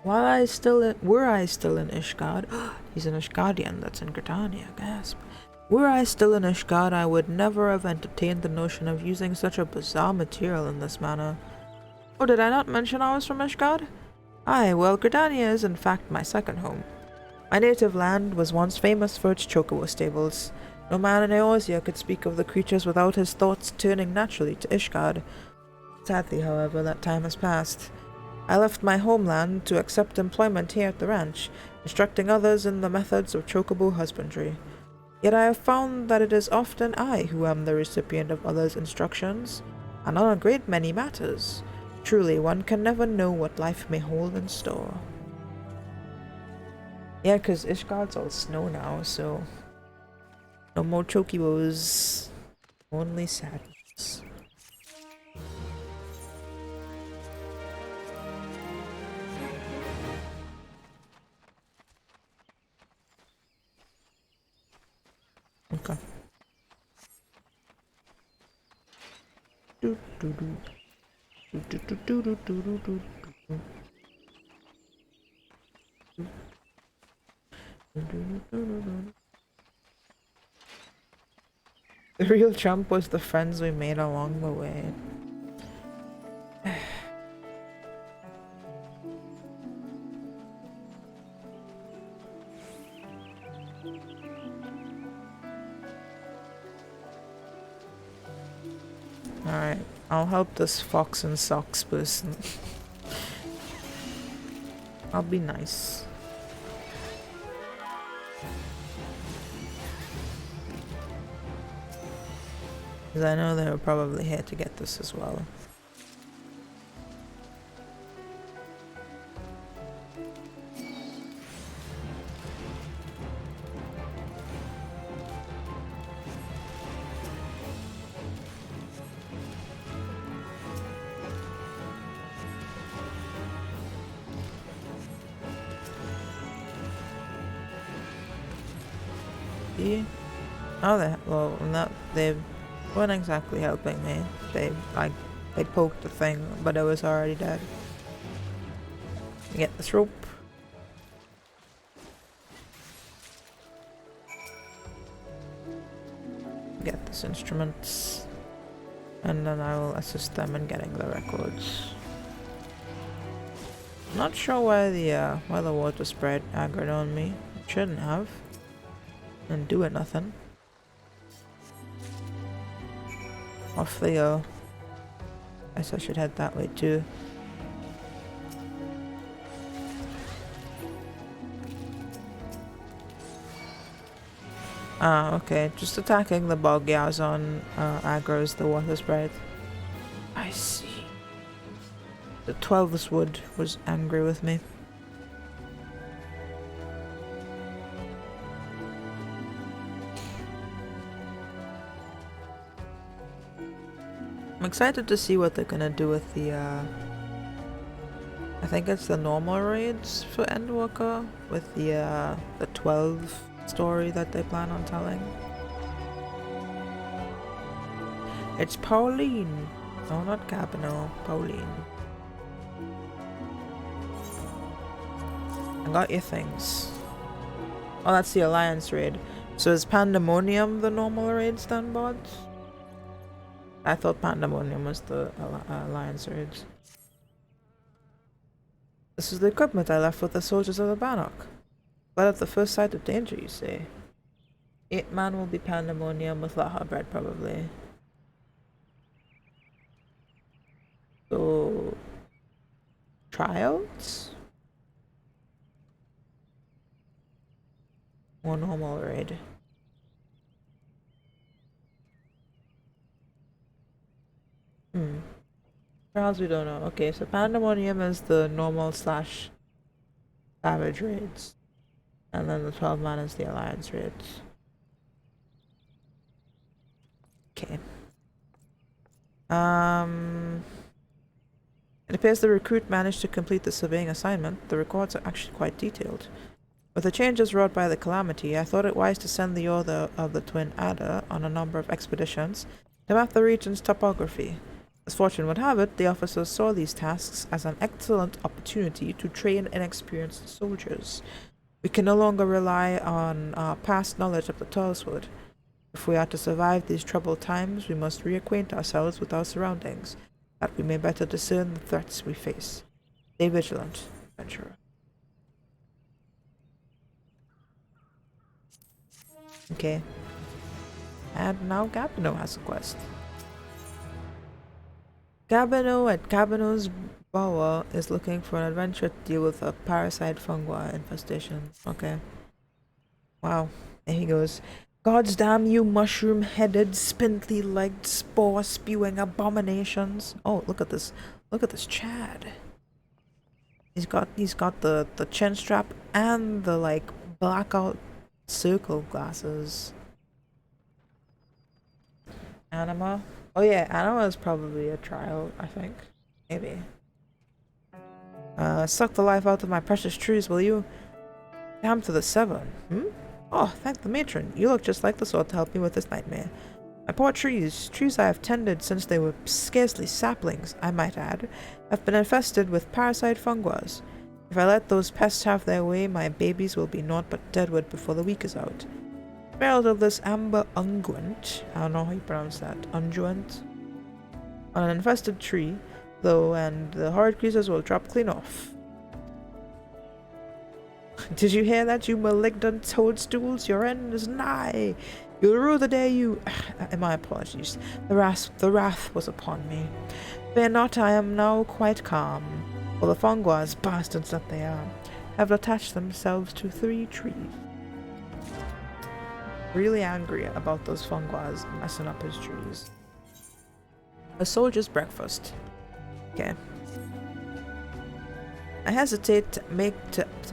Were I still in Ishgard, he's an Ishgardian that's in Gridania, gasp. Were I still in Ishgard, I would never have entertained the notion of using such a bizarre material in this manner. Oh, did I not mention I was from Ishgard? Aye, well, Gridania is in fact my second home. My native land was once famous for its chocobo stables. No man in Eorzea could speak of the creatures without his thoughts turning naturally to Ishgard. Sadly, however, that time has passed. I left my homeland to accept employment here at the ranch, instructing others in the methods of chocobo husbandry. Yet I have found that it is often I who am the recipient of others' instructions, and on a great many matters. Truly, one can never know what life may hold in store. Yeah, 'cause Ishgard's all snow now, so no more chocobos, only sadness. Okay. The real trump was the friends we made along the way. Alright, I'll help this fox and socks person. I'll be nice. Because I know they were probably here to get this as well. Oh, they weren't exactly helping me. They poked the thing, but it was already dead. Get this rope. Get this instruments, and then I will assist them in getting the records. Not sure why the water sprite aggroed on me. It shouldn't have. And do it nothing. Off they go. Guess I should head that way too. Ah, okay. Just attacking the bog Yazon aggroes the water sprite. I see. The 12th wood was angry with me. I'm excited to see what they're gonna do with the I think it's the normal raids for Endwalker with the 12 story that they plan on telling. It's Pauline. No, not Cabino. Pauline. I got your things. Oh, that's the Alliance raid. So is Pandemonium the normal raids then, bots? I thought Pandemonium was the Alliance raids. This is the equipment I left with the soldiers of the Bannock. But at the first sight of danger, you say. 8-man will be pandemonium with Laha bread, probably. So... tryouts? Or normal raid? Trials we don't know. Okay, so pandemonium is the normal slash savage raids. And then the 12-man is the alliance raids. Okay. It appears the recruit managed to complete the surveying assignment. The records are actually quite detailed. With the changes wrought by the calamity, I thought it wise to send the author of the Twin Adder on a number of expeditions to map the region's topography. As fortune would have it, the officers saw these tasks as an excellent opportunity to train inexperienced soldiers. We can no longer rely on our past knowledge of the Tallswood. If we are to survive these troubled times, we must reacquaint ourselves with our surroundings, that we may better discern the threats we face. Stay vigilant, adventurer. Okay. And now Gabino has a quest. Gabino at Gabino's Bower is looking for an adventure to deal with a parasite fungi infestation. Okay. Wow. There he goes. Gods damn you mushroom-headed, spindly-legged, spore-spewing abominations. Oh, look at this. Look at this Chad. He's got the chin strap and the like blackout circle glasses. Anima. Oh yeah, Anima is probably a trial, I think. Maybe. Suck the life out of my precious trees, will you? Damn to the 7. Oh, thank the matron. You look just like the sort to help me with this nightmare. My poor trees I have tended since they were scarcely saplings, I might add, have been infested with parasite fungus. If I let those pests have their way, my babies will be naught but deadwood before the week is out. Smelled of this amber unguent, I don't know how you pronounce that, unguent, on an infested tree, though, and the horrid creatures will drop clean off. Did you hear that, you malignant toadstools? Your end is nigh. You'll rue the day you... My apologies. The wrath was upon me. Fear not, I am now quite calm. For the funguas, bastards that they are, have attached themselves to 3 trees. Really angry about those funguas messing up his trees. A soldier's breakfast. Okay. I hesitate to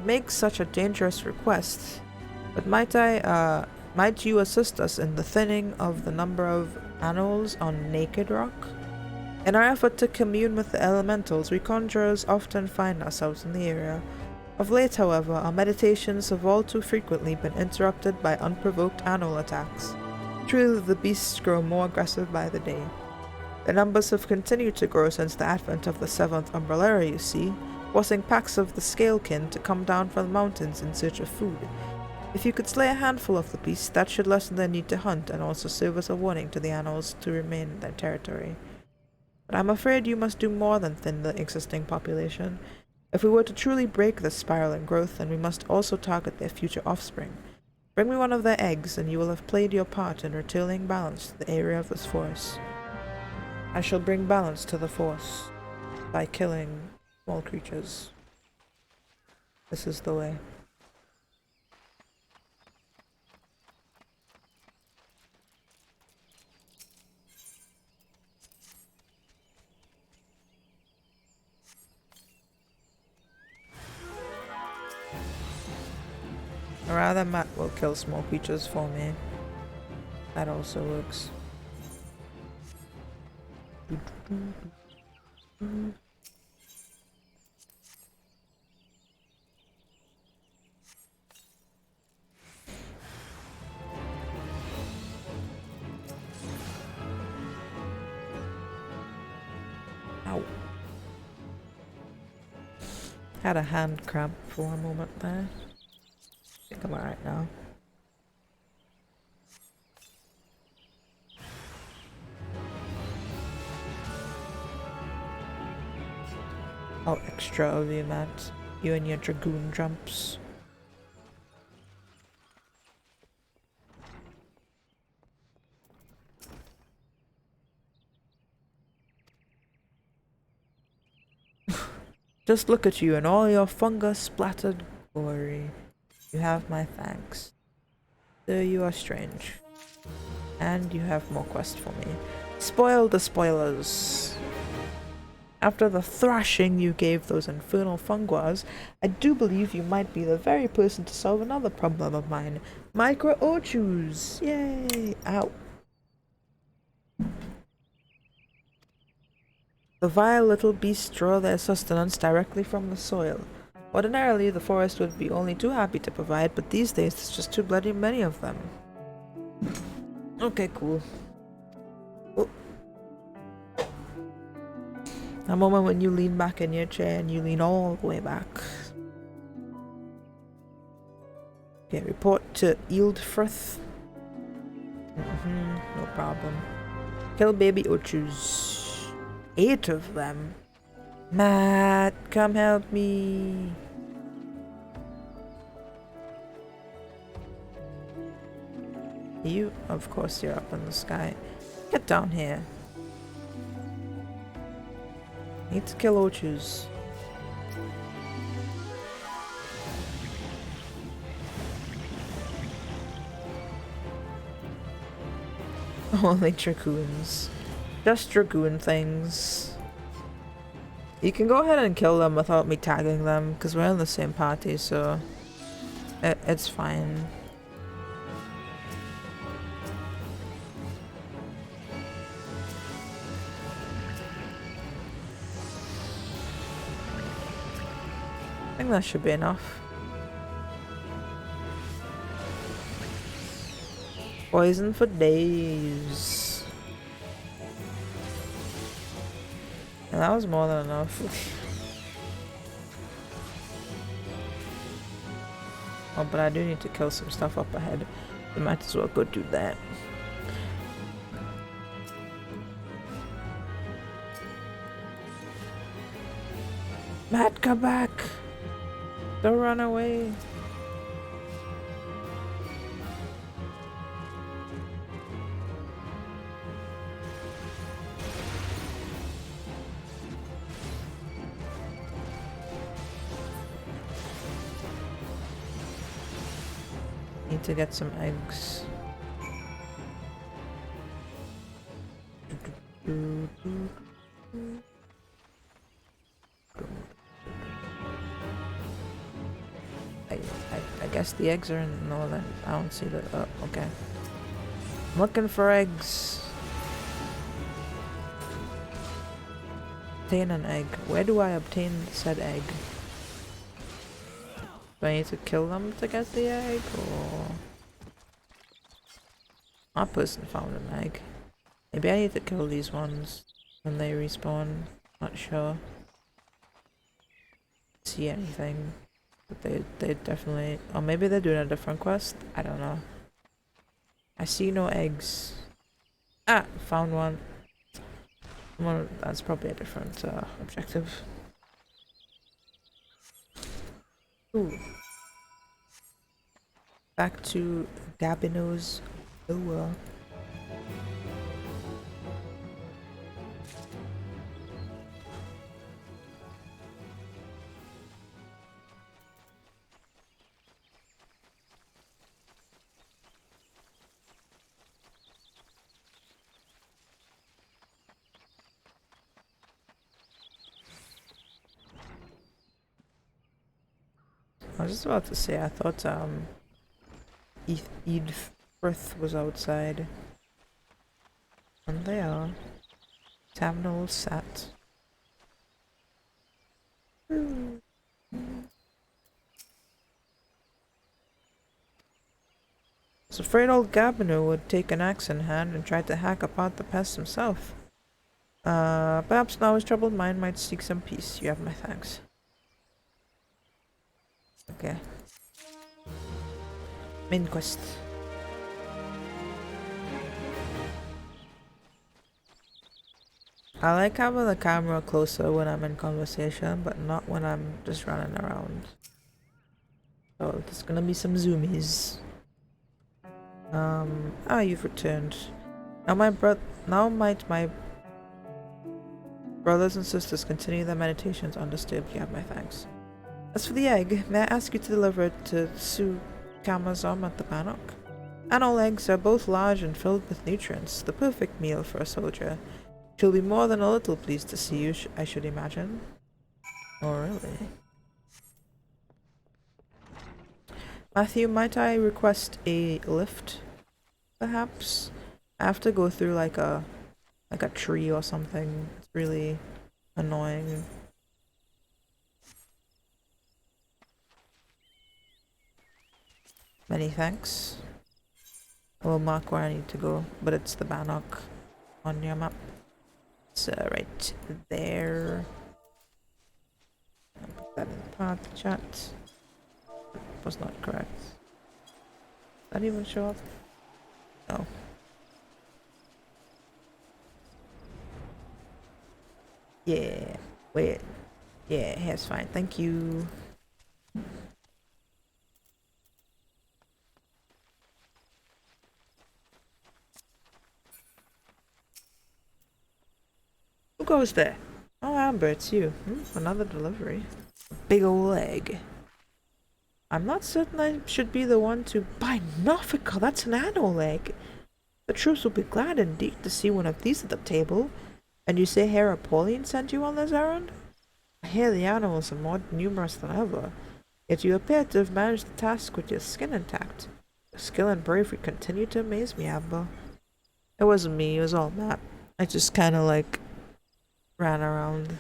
make such a dangerous request, but might you assist us in the thinning of the number of animals on Naked Rock? In our effort to commune with the elementals, we conjurers often find ourselves in the area. Of late, however, our meditations have all too frequently been interrupted by unprovoked animal attacks. Truly, the beasts grow more aggressive by the day. Their numbers have continued to grow since the advent of the 7th Umbrella, you see, forcing packs of the scalekin to come down from the mountains in search of food. If you could slay a handful of the beasts, that should lessen their need to hunt and also serve as a warning to the animals to remain in their territory. But I'm afraid you must do more than thin the existing population. If we were to truly break this spiral in growth, then we must also target their future offspring. Bring me one of their eggs, and you will have played your part in returning balance to the area of this force. I shall bring balance to the force by killing small creatures. This is the way. Or rather, Matt will kill small creatures for me. That also works. Ow. Had a hand cramp for a moment there. I think I'm alright now. How extra of you, Matt. You and your dragoon jumps. Just look at you and all your fungus-splattered glory. You have my thanks. Though you are strange. And you have more quests for me. Spoil the spoilers. After the thrashing you gave those infernal funguas, I do believe you might be the very person to solve another problem of mine. Micro-Ultros! Yay! Ow. The vile little beasts draw their sustenance directly from the soil. Ordinarily, the forest would be only too happy to provide, but these days there's just too bloody many of them. Okay, cool. Oh. A moment when you lean back in your chair and you lean all the way back. Okay, report to Ultros. No problem. Kill baby Ultros. 8 of them. Matt, come help me. You, of course, you're up in the sky. Get down here. Need to kill Ultros. Only dragoons. Just dragoon things. You can go ahead and kill them without me tagging them, because we're in the same party, so it's fine. I think that should be enough. Poison for days. And that was more than enough. Oh, but I do need to kill some stuff up ahead. I might as well go do that. Matt, come back! Don't run away. Need to get some eggs. I guess the eggs are in. No, then I don't see the. Oh, okay. I'm looking for eggs. Obtain an egg. Where do I obtain said egg? Do I need to kill them to get the egg, or... That person found an egg. Maybe I need to kill these ones when they respawn. Not sure. See anything. But they definitely... Or maybe they're doing a different quest? I don't know. I see no eggs. Ah! Found one. Well, that's probably a different objective. Ooh. Back to Gabino's lower. I was just about to say, I thought Edith was outside. And they are. Having a little sat. I was afraid old Gabino would take an axe in hand and try to hack apart the pest himself. Perhaps now his troubled mind might seek some peace. You have my thanks. Okay. Main quest. I like having the camera closer when I'm in conversation, but not when I'm just running around. So there's gonna be some zoomies. You've returned. Now might my brothers and sisters continue their meditations undisturbed. You have my thanks. As for the egg, may I ask you to deliver it to Kamazom at the Bannock? Anole eggs are both large and filled with nutrients, the perfect meal for a soldier. She'll be more than a little pleased to see you, I should imagine. Oh, really? Matthew, might I request a lift, perhaps? I have to go through like a tree or something. It's really annoying. Many thanks. I will mark where I need to go, but it's the Bannock on your map. It's right there. I'll put that in the path chat. Was not correct. Does that even show up? No. Yeah. Wait. Yeah, that's fine. Thank you. Who goes there? Oh, Amber, it's you. Another delivery. Big ol' egg. I'm not certain I should be the one to buy Norfolk. That's an anole egg. The troops will be glad indeed to see one of these at the table. And you say Hera Pauline sent you on this errand? I hear the animals are more numerous than ever, yet you appear to have managed the task with your skin intact. Your skill and bravery continue to amaze me, Amber. It wasn't me, it was all Matt. I just kinda like ran around.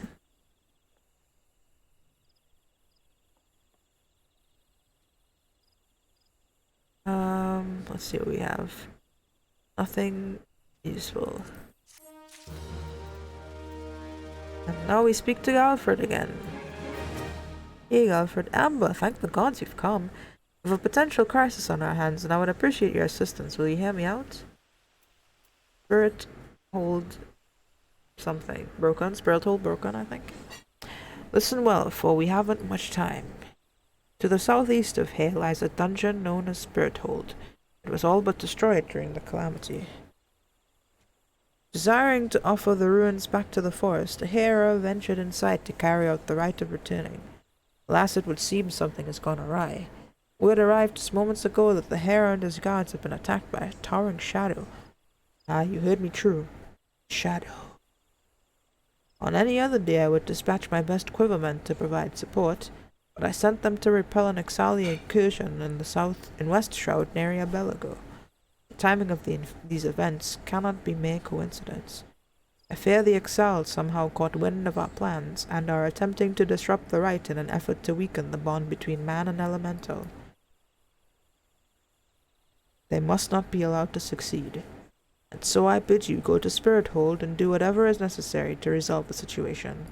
Let's see what we have. Nothing useful. And now we speak to Alfred again. Hey Alfred, Amber, thank the gods you've come. We have a potential crisis on our hands and I would appreciate your assistance. Will you hear me out? Spirit hold something. Broken? Spirit hold broken, I think. Listen well, for we haven't much time. To the southeast of here lies a dungeon known as Spirit Hold. It was all but destroyed during the calamity. Desiring to offer the ruins back to the forest, a hero ventured inside to carry out the rite of returning. Alas, it would seem something has gone awry. Word arrived just moments ago that the hero and his guards have been attacked by a towering shadow. Ah, you heard me true. Shadow. On any other day I would dispatch my best quivermen to provide support, but I sent them to repel an Exali incursion in the West Shroud near Belago. The timing of these events cannot be mere coincidence. I fear the Exiled somehow caught wind of our plans and are attempting to disrupt the rite in an effort to weaken the bond between man and elemental. They must not be allowed to succeed. And so I bid you go to Spirit Hold and do whatever is necessary to resolve the situation.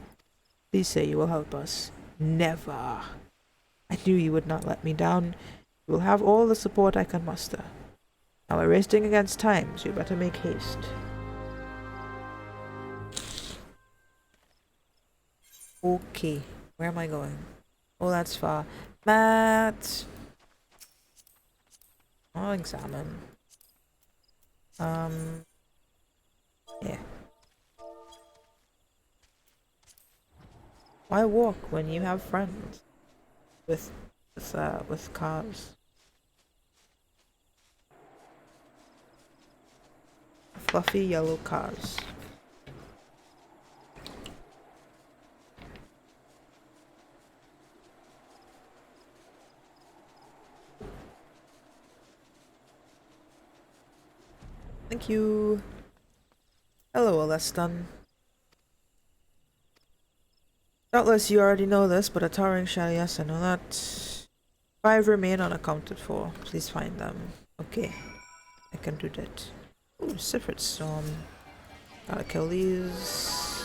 Please say you will help us. Never. I knew you would not let me down. You will have all the support I can muster. Now we're racing against time, so you better make haste. Okay, where am I going? Oh, that's far. Matt! I'll examine. Yeah. Why walk when you have friends? With cars. Fluffy yellow cars. Thank you. Hello, Alestan. Doubtless you already know this, but a towering shadow, yes, I know that. 5 remain unaccounted for. Please find them. Okay. I can do that. Ooh, Sifrit Storm. Gotta kill these.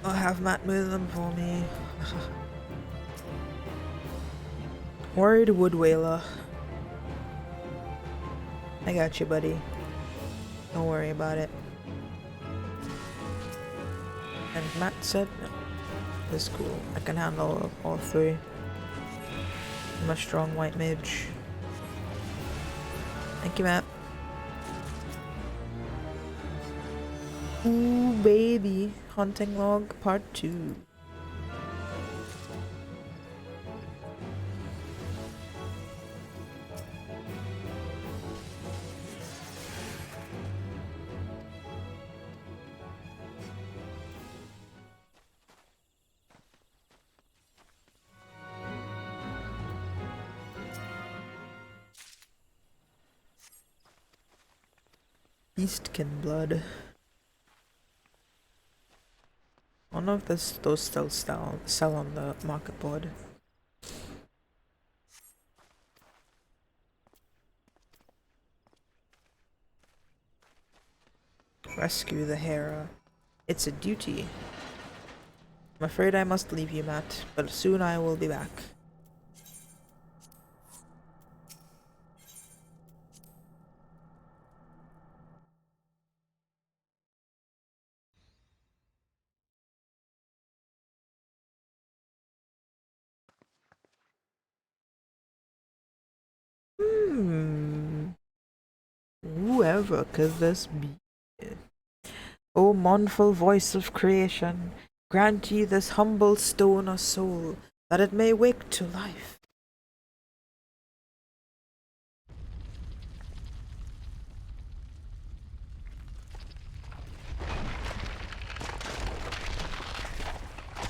I'll have Matt move them for me. Worried Wood Whaler. I got you, buddy. Don't worry about it. And Matt said no. That's cool. I can handle all three. I'm a strong white mage. Thank you, Matt. Ooh, baby. Hunting log part 2. Beastkin blood. I don't know if those still sell on the market board. Rescue the Hera. It's a duty. I'm afraid I must leave you, Matt, but soon I will be back. Whoever could this be? O mournful voice of creation, grant ye this humble stone a soul, that it may wake to life.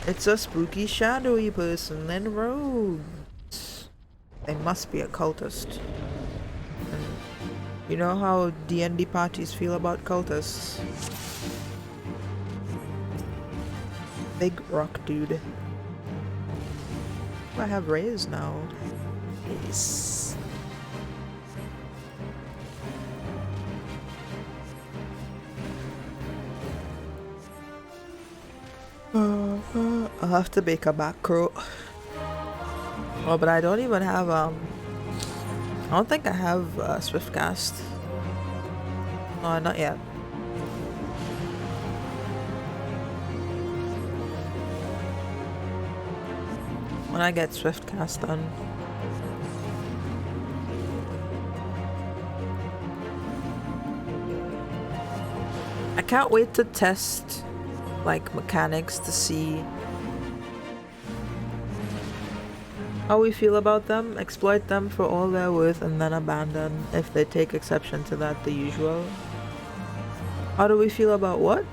It's a spooky, shadowy person in robes. They must be a cultist. And you know how D&D parties feel about cultists? Big rock dude. I have rays now. Yes. I'll have to make a macro. Oh, but I don't even have I don't think I have Swiftcast. No, not yet. When I get Swiftcast done. I can't wait to test like mechanics to see how we feel about them, exploit them for all they're worth, and then abandon if they take exception to that, the usual. How do we feel about what?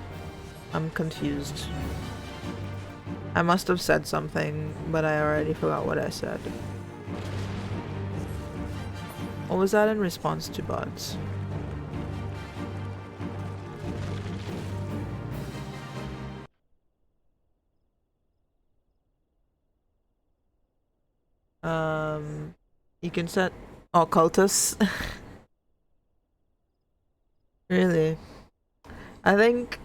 I'm confused. I must have said something, but I already forgot what I said. Or was that in response to bots? You can set occultus. Really? I think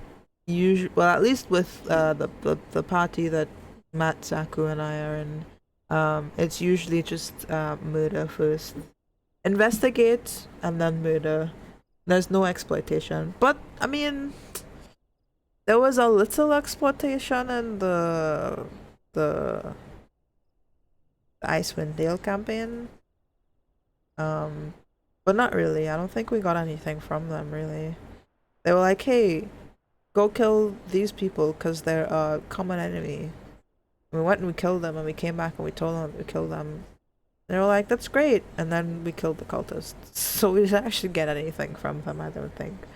well, at least with the party that Matt, Saku, and I are in, it's usually just murder first. Investigate and then murder. There's no exploitation. But I mean, there was a little exploitation in the Icewind Dale campaign. But not really. I don't think we got anything from them, really. They were like, hey, go kill these people because they're a common enemy. We went and we killed them, and we came back and we told them we killed them. They were like, that's great, and then we killed the cultists. So we didn't actually get anything from them, I don't think.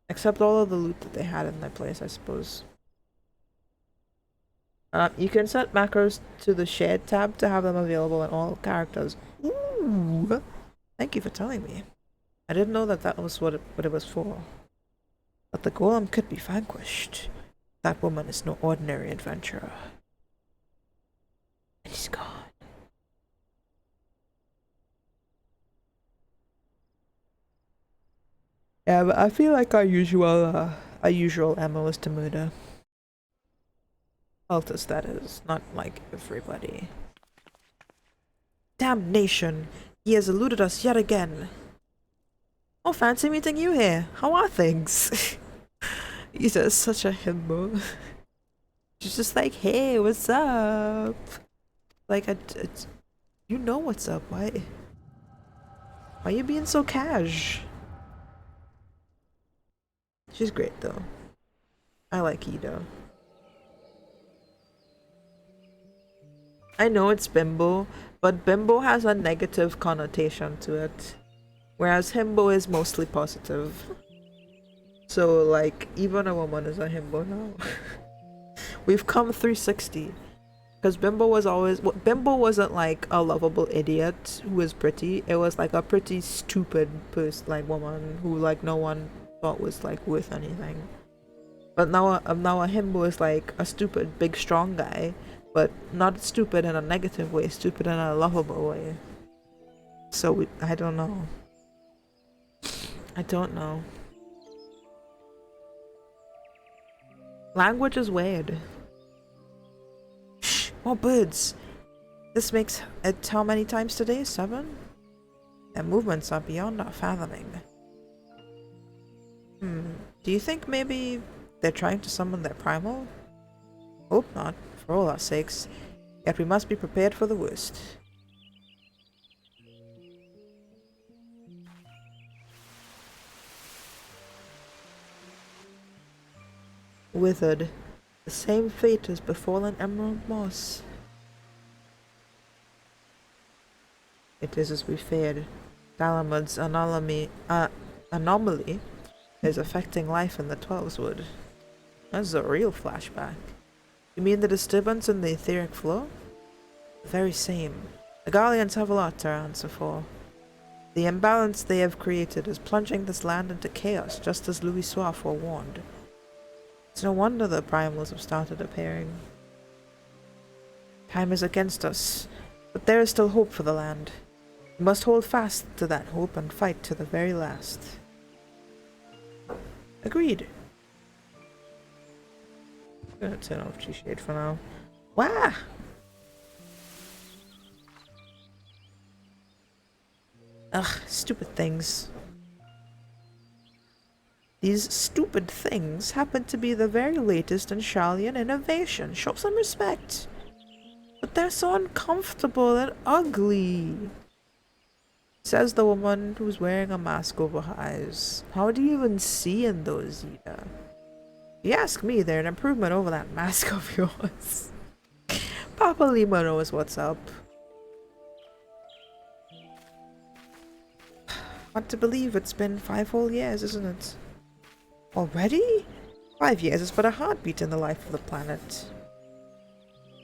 Except all of the loot that they had in their place, I suppose. You can set macros to the shared tab to have them available in all characters. Ooh! Thank you for telling me. I didn't know that was what it was for. But the golem could be vanquished. That woman is no ordinary adventurer. And he's gone. Yeah, but I feel like our usual MO is to murder. Altus, that is, not like everybody. Damnation! He has eluded us yet again. Oh, fancy meeting you here. How are things? He's just such a himbo. She's just like, hey, what's up? Like, you know what's up. Why you being so cash? She's great though. I like Ida. I know it's bimbo, but bimbo has a negative connotation to it, whereas himbo is mostly positive. So like, even a woman is a himbo now. We've come 360. Because Bimbo wasn't like a lovable idiot who was pretty. It was like a pretty stupid person, like woman who like no one thought was like worth anything. But now a himbo is like a stupid big strong guy, but not stupid in a negative way, stupid in a lovable way. So I don't know. I don't know. Language is weird. Shh, more birds. This makes it how many times today? 7? Their movements are beyond our fathoming. Do you think maybe they're trying to summon their primal? Hope not, for all our sakes. Yet we must be prepared for the worst. Withered. The same fate has befallen Emerald Moss. It is as we feared. Dalamud's anomaly is affecting life in the Twelveswood. That's a real flashback. You mean the disturbance in the etheric flow? The very same. The Garleans have a lot to answer for. The imbalance they have created is plunging this land into chaos, just as Louisoix forewarned. It's no wonder the primals have started appearing. Time is against us, but there is still hope for the land. We must hold fast to that hope and fight to the very last. Agreed. I'm gonna turn off G-Shade for now. Wah! Ugh, stupid things. These stupid things happen to be the very latest in Sharlayan innovation. Show some respect. But they're so uncomfortable and ugly. Says the woman who's wearing a mask over her eyes. How do you even see in those, Ida? If you ask me, they're an improvement over that mask of yours. Papa Lima knows what's up. Want to believe it's been 5 whole years, isn't it? Already? 5 years is but a heartbeat in the life of the planet.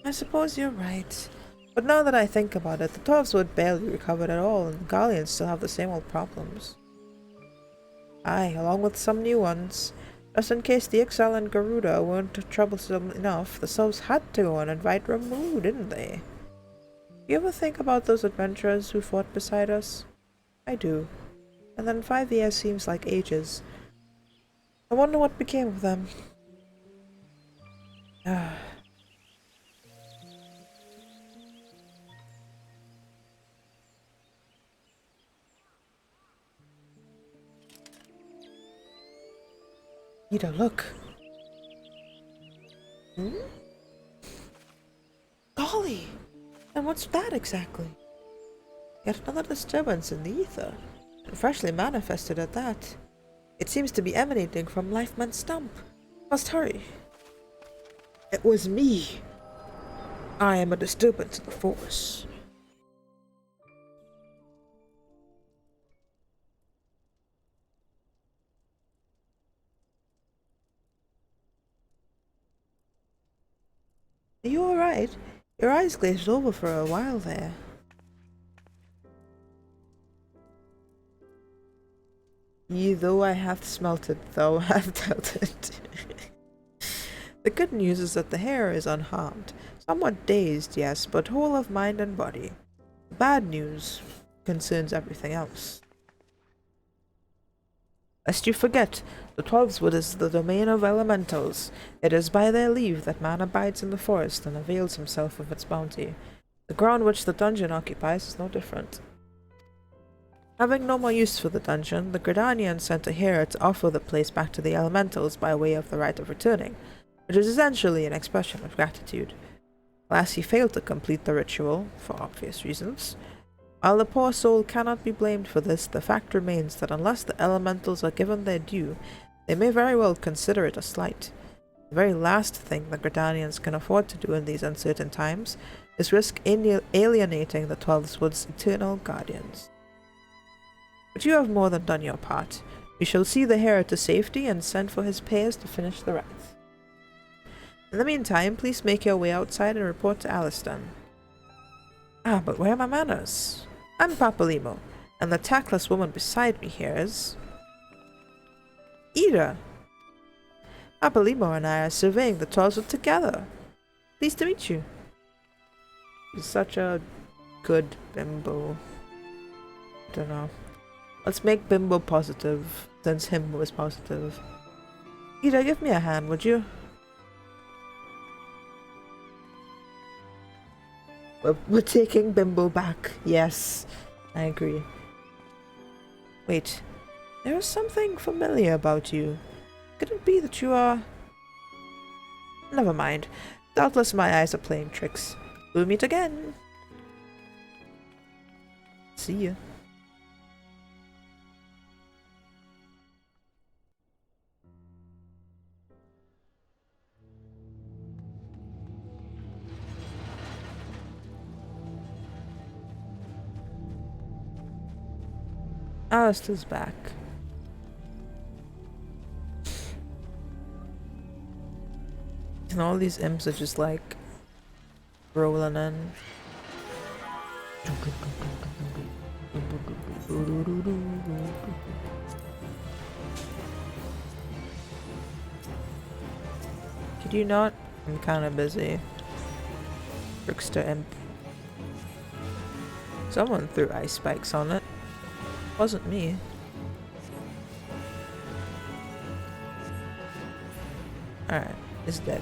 I suppose you're right. But now that I think about it, the Twelveswood barely recovered at all, and the Garleans still have the same old problems. Aye, along with some new ones. Just in case the Ixal and Garuda weren't troublesome enough, the Selves had to go and invite Ramu, didn't they? You ever think about those adventurers who fought beside us? I do. And then 5 years seems like ages. I wonder what became of them. Ida, look. Golly! And what's that exactly? Yet another disturbance in the ether, and freshly manifested at that. It seems to be emanating from Lifeman's stump. Must hurry. It was me. I am a disturbance in the force. Are you alright? Your eyes glazed over for a while there. Ye though I hath smelt it, thou hath dealt it. The good news is that the hair is unharmed. Somewhat dazed, yes, but whole of mind and body. The bad news concerns everything else. Lest you forget, the Twelveswood is the domain of elementals. It is by their leave that man abides in the forest and avails himself of its bounty. The ground which the dungeon occupies is no different. Having no more use for the dungeon, the Gridanians sent a hero to offer the place back to the elementals by way of the rite of returning, which is essentially an expression of gratitude. Alas, he failed to complete the ritual, for obvious reasons. While the poor soul cannot be blamed for this, the fact remains that unless the elementals are given their due, they may very well consider it a slight. The very last thing the Gridanians can afford to do in these uncertain times is risk alienating the Twelfwood's eternal guardians. But you have more than done your part. We shall see the hero to safety and send for his payers to finish the rites. In the meantime, please make your way outside and report to Alistan. Ah, but where are my manners? I'm Papalimo, and the tactless woman beside me here is... Ida! Papalimo and I are surveying the Twelfwood together. Pleased to meet you. He's such a good bimbo. I don't know. Let's make bimbo positive, since him was positive. Ida, give me a hand, would you? We're taking bimbo back. Yes, I agree. Wait, there is something familiar about you. Could it be that you are... Never mind. Doubtless my eyes are playing tricks. We'll meet again. See ya. Alistair's back. And all these imps are just like rolling in. Could you not? I'm kind of busy. Trickster imp. Someone threw ice spikes on it. Wasn't me. Alright, it's dead.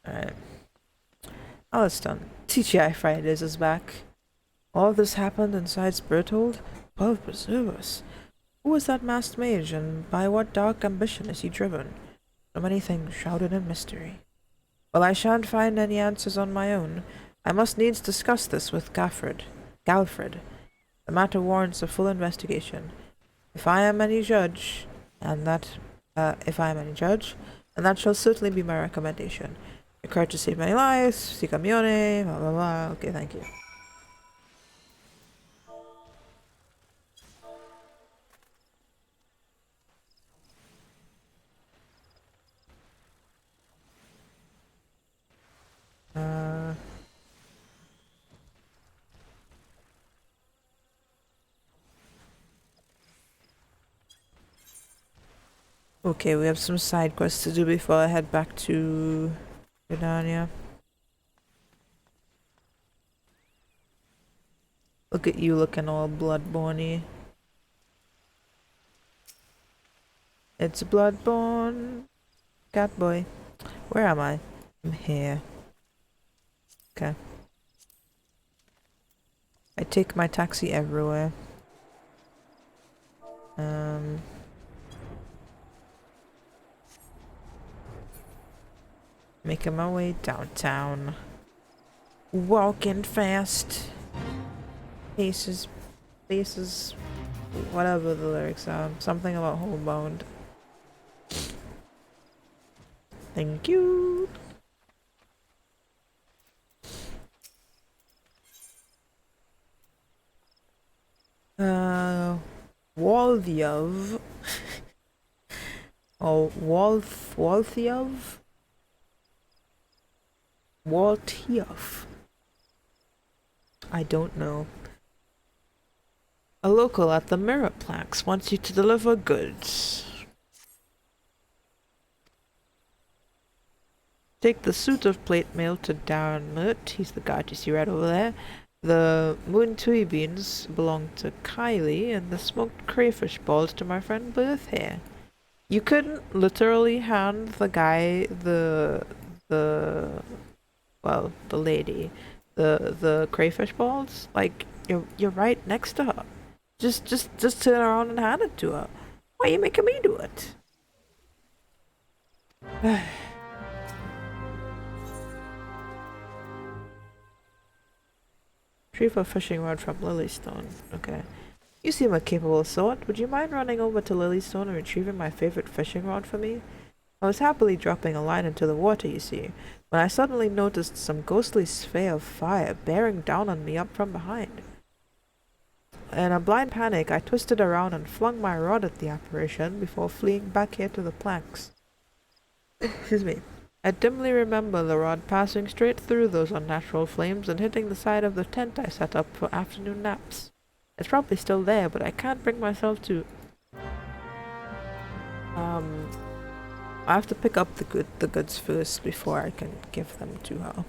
Alright. Alistan, TGI Fridays is back. All this happened inside Spiritold? God preserve us. Who is that masked mage, and by what dark ambition is he driven? So many things shrouded in mystery. Well, I shan't find any answers on my own. I must needs discuss this with Galfred. The matter warrants a full investigation. If I am any judge, and that shall certainly be my recommendation. Your courage to save many lives, Sikamione, blah blah blah. Okay, thank you. Okay, we have some side quests to do before I head back to Gridania. Look at you looking all bloodborne-y. It's Bloodborne. Catboy. Where am I? I'm here. Okay. I take my taxi everywhere. Making my way downtown. Walking fast. Paces, whatever the lyrics are. Something about homebound. Thank you. Walthiov. Oh, Walthiov? Walthiov. I don't know. A local at the Mirror Plaques wants you to deliver goods. Take the suit of plate mail to Darren Mert. He's the guard you see right over there. The moon tui beans belong to Kylie, and the smoked crayfish balls to my friend Booth here. You couldn't literally hand the guy the the well, the lady, the crayfish balls, like you're right next to her. Just turn around and hand it to her. Why are you making me do it? Retrieve a fishing rod from Lilystone. Okay. You seem a capable sort. Would you mind running over to Lilystone and retrieving my favorite fishing rod for me? I was happily dropping a line into the water, you see, when I suddenly noticed some ghostly sphere of fire bearing down on me up from behind. In a blind panic, I twisted around and flung my rod at the apparition before fleeing back here to the planks. Excuse me. I dimly remember the rod passing straight through those unnatural flames and hitting the side of the tent I set up for afternoon naps. It's probably still there, but I can't bring myself to... I have to pick up the goods first before I can give them to her.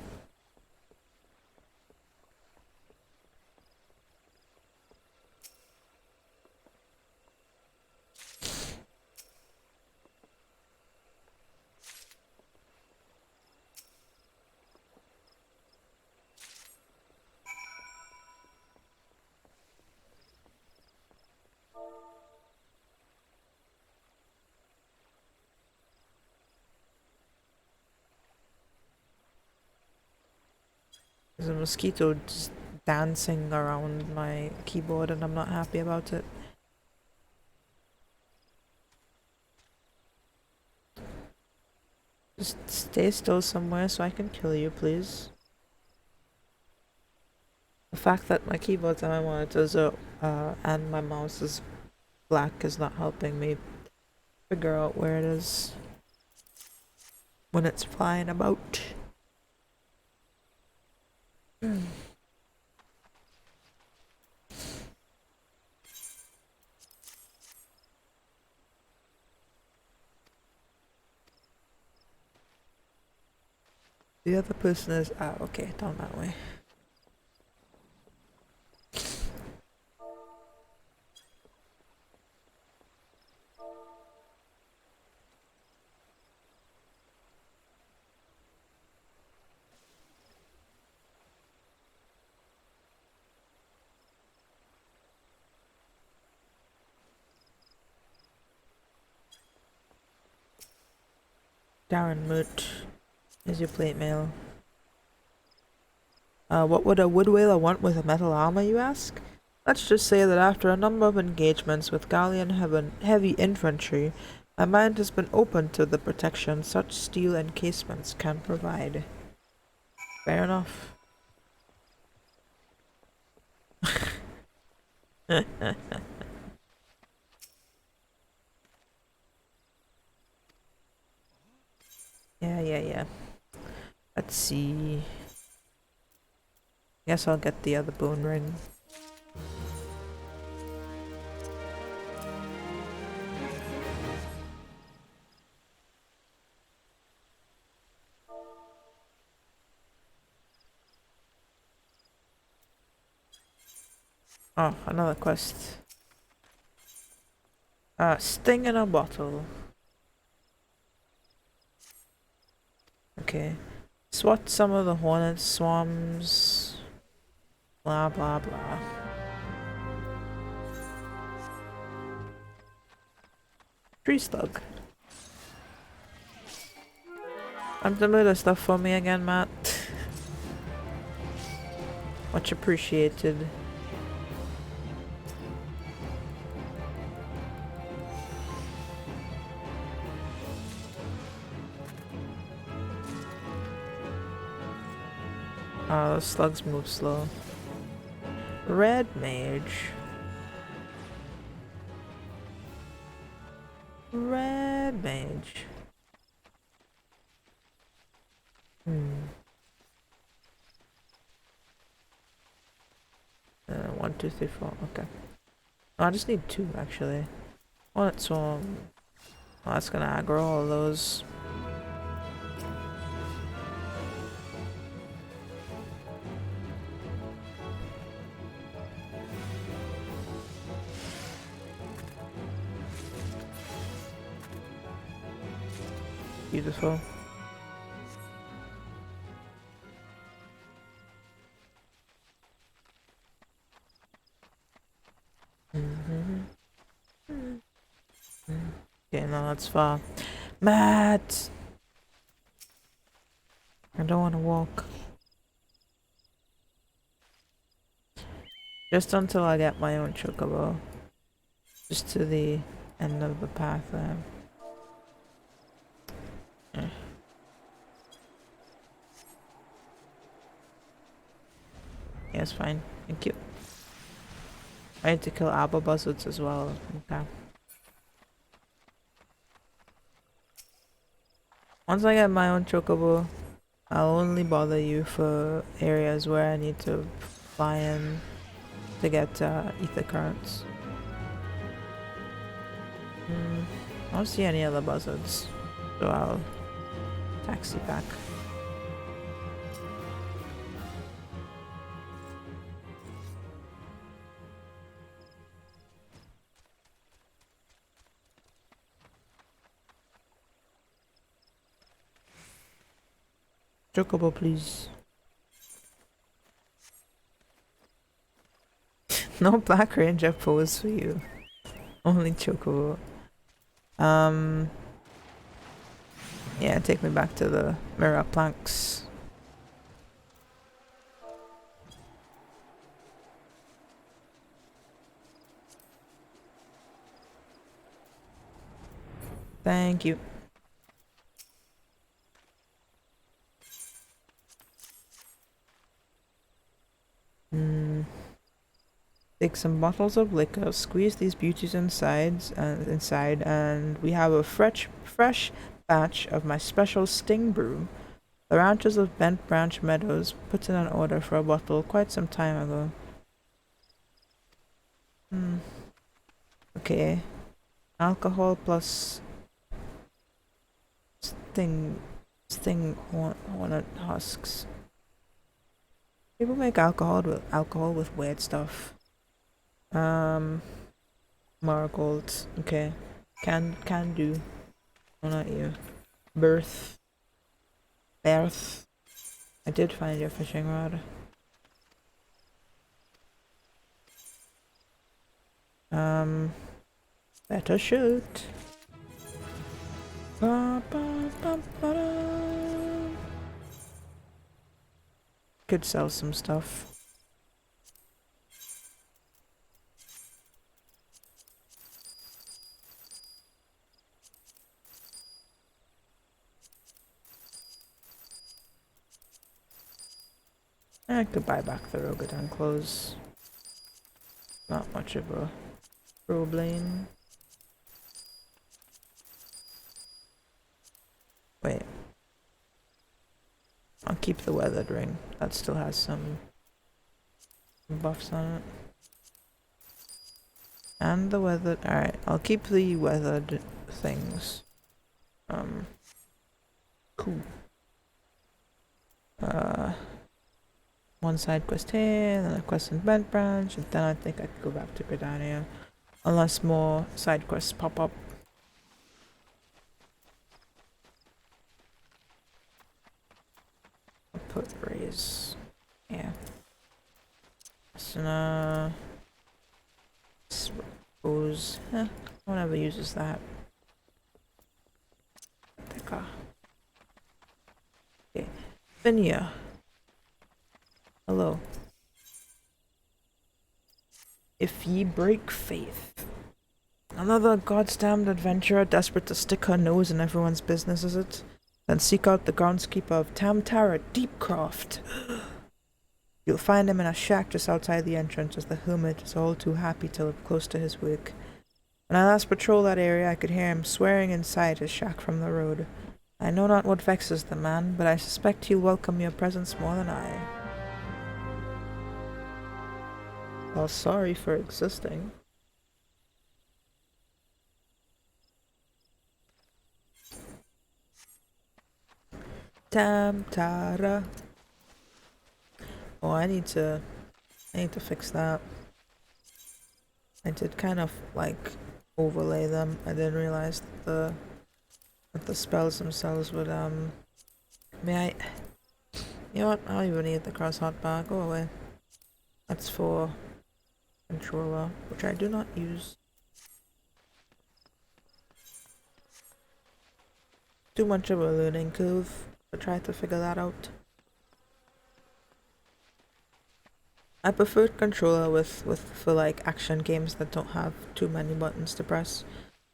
There's a mosquito just dancing around my keyboard and I'm not happy about it. Just stay still somewhere so I can kill you, please. The fact that my keyboards and my monitors are, and my mouse is black is not helping me figure out where it is when it's flying about. The other person is okay, down that way. Darren Moot is your plate mail. What would a wood whaler want with a metal armor, you ask? Let's just say that after a number of engagements with Galleon heavy infantry, my mind has been open to the protection such steel encasements can provide. Fair enough. Yeah. Let's see. Guess I'll get the other bone ring. Oh, another quest. Sting in a bottle. Okay. Swat some of the hornet swarms. Blah blah blah. Tree slug. Time to move the stuff for me again, Matt. Much appreciated. Oh, the slugs move slow. Red mage. Red mage. 1, 2, 3, 4. Okay. Oh, I just need 2 actually. Hornet swarm. Oh, that's gonna aggro all those. Beautiful. Okay, no, that's far. Matt! I don't want to walk. Just until I get my own chocobo. Just to the end of the path there. Yeah, it's fine. Thank you. I need to kill apple buzzards as well. Okay. Once I get my own chocobo, I'll only bother you for areas where I need to fly in to get ether currents. I don't see any other buzzards, so I'll taxi back. Chocobo, please. No Black Ranger pose for you. Only chocobo. Yeah, take me back to the mirror planks. Thank you. Take some bottles of liquor, squeeze these beauties inside, and we have a fresh batch of my special sting brew. The ranchers of Bent Branch Meadows put in an order for a bottle quite some time ago. Okay. Alcohol plus sting hornet husks. People make alcohol with weird stuff. Marigold. Okay. Can do. Oh, not you. Birth. I did find your fishing rod. Better shoot. Ba, ba, ba, ba, da. Could sell some stuff. I could buy back the Rogadon clothes. Not much of a problem. Wait. I'll keep the weathered ring. That still has some buffs on it. And the weathered... Alright, I'll keep the weathered things. Cool. One side quest here, then a quest in Bent Branch, and then I think I could go back to Gridania. Unless more side quests pop up. I'll put raise. Yeah. So suppose no one ever uses that. Okay. Vinia. Hello. If ye break faith. Another goddamned adventurer desperate to stick her nose in everyone's business, is it? Then seek out the groundskeeper of Tamtara Deepcroft. You'll find him in a shack just outside the entrance as the hermit is all too happy to live close to his work. When I last patrolled that area, I could hear him swearing inside his shack from the road. I know not what vexes the man, but I suspect he'll welcome your presence more than I. Well, sorry for existing. Tamtara. Oh, I need to fix that. I did kind of like overlay them. I didn't realize that the spells themselves would may I you know what? I don't even need the cross hotbar. Go away. That's for controller, which I do not use. Too much of a learning curve to try to figure that out. I prefer controller with for like action games that don't have too many buttons to press.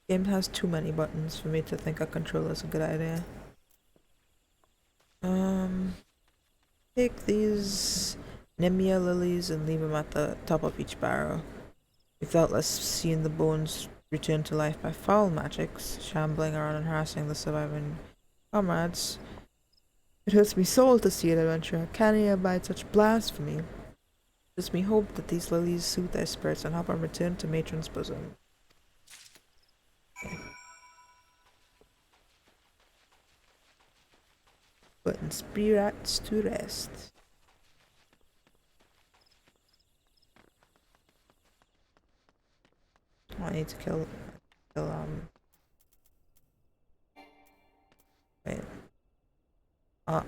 Game has too many buttons for me to think a controller is a good idea. Take these Nemia lilies and leave them at the top of each barrel. Without us seeing the bones return to life by foul magics, shambling around and harassing the surviving comrades. It hurts me soul to see an adventurer canny abide such blasphemy. It gives me hope that these lilies soothe their spirits and help them return to matron's bosom. Okay. Putting spirits to rest. I need to kill wait.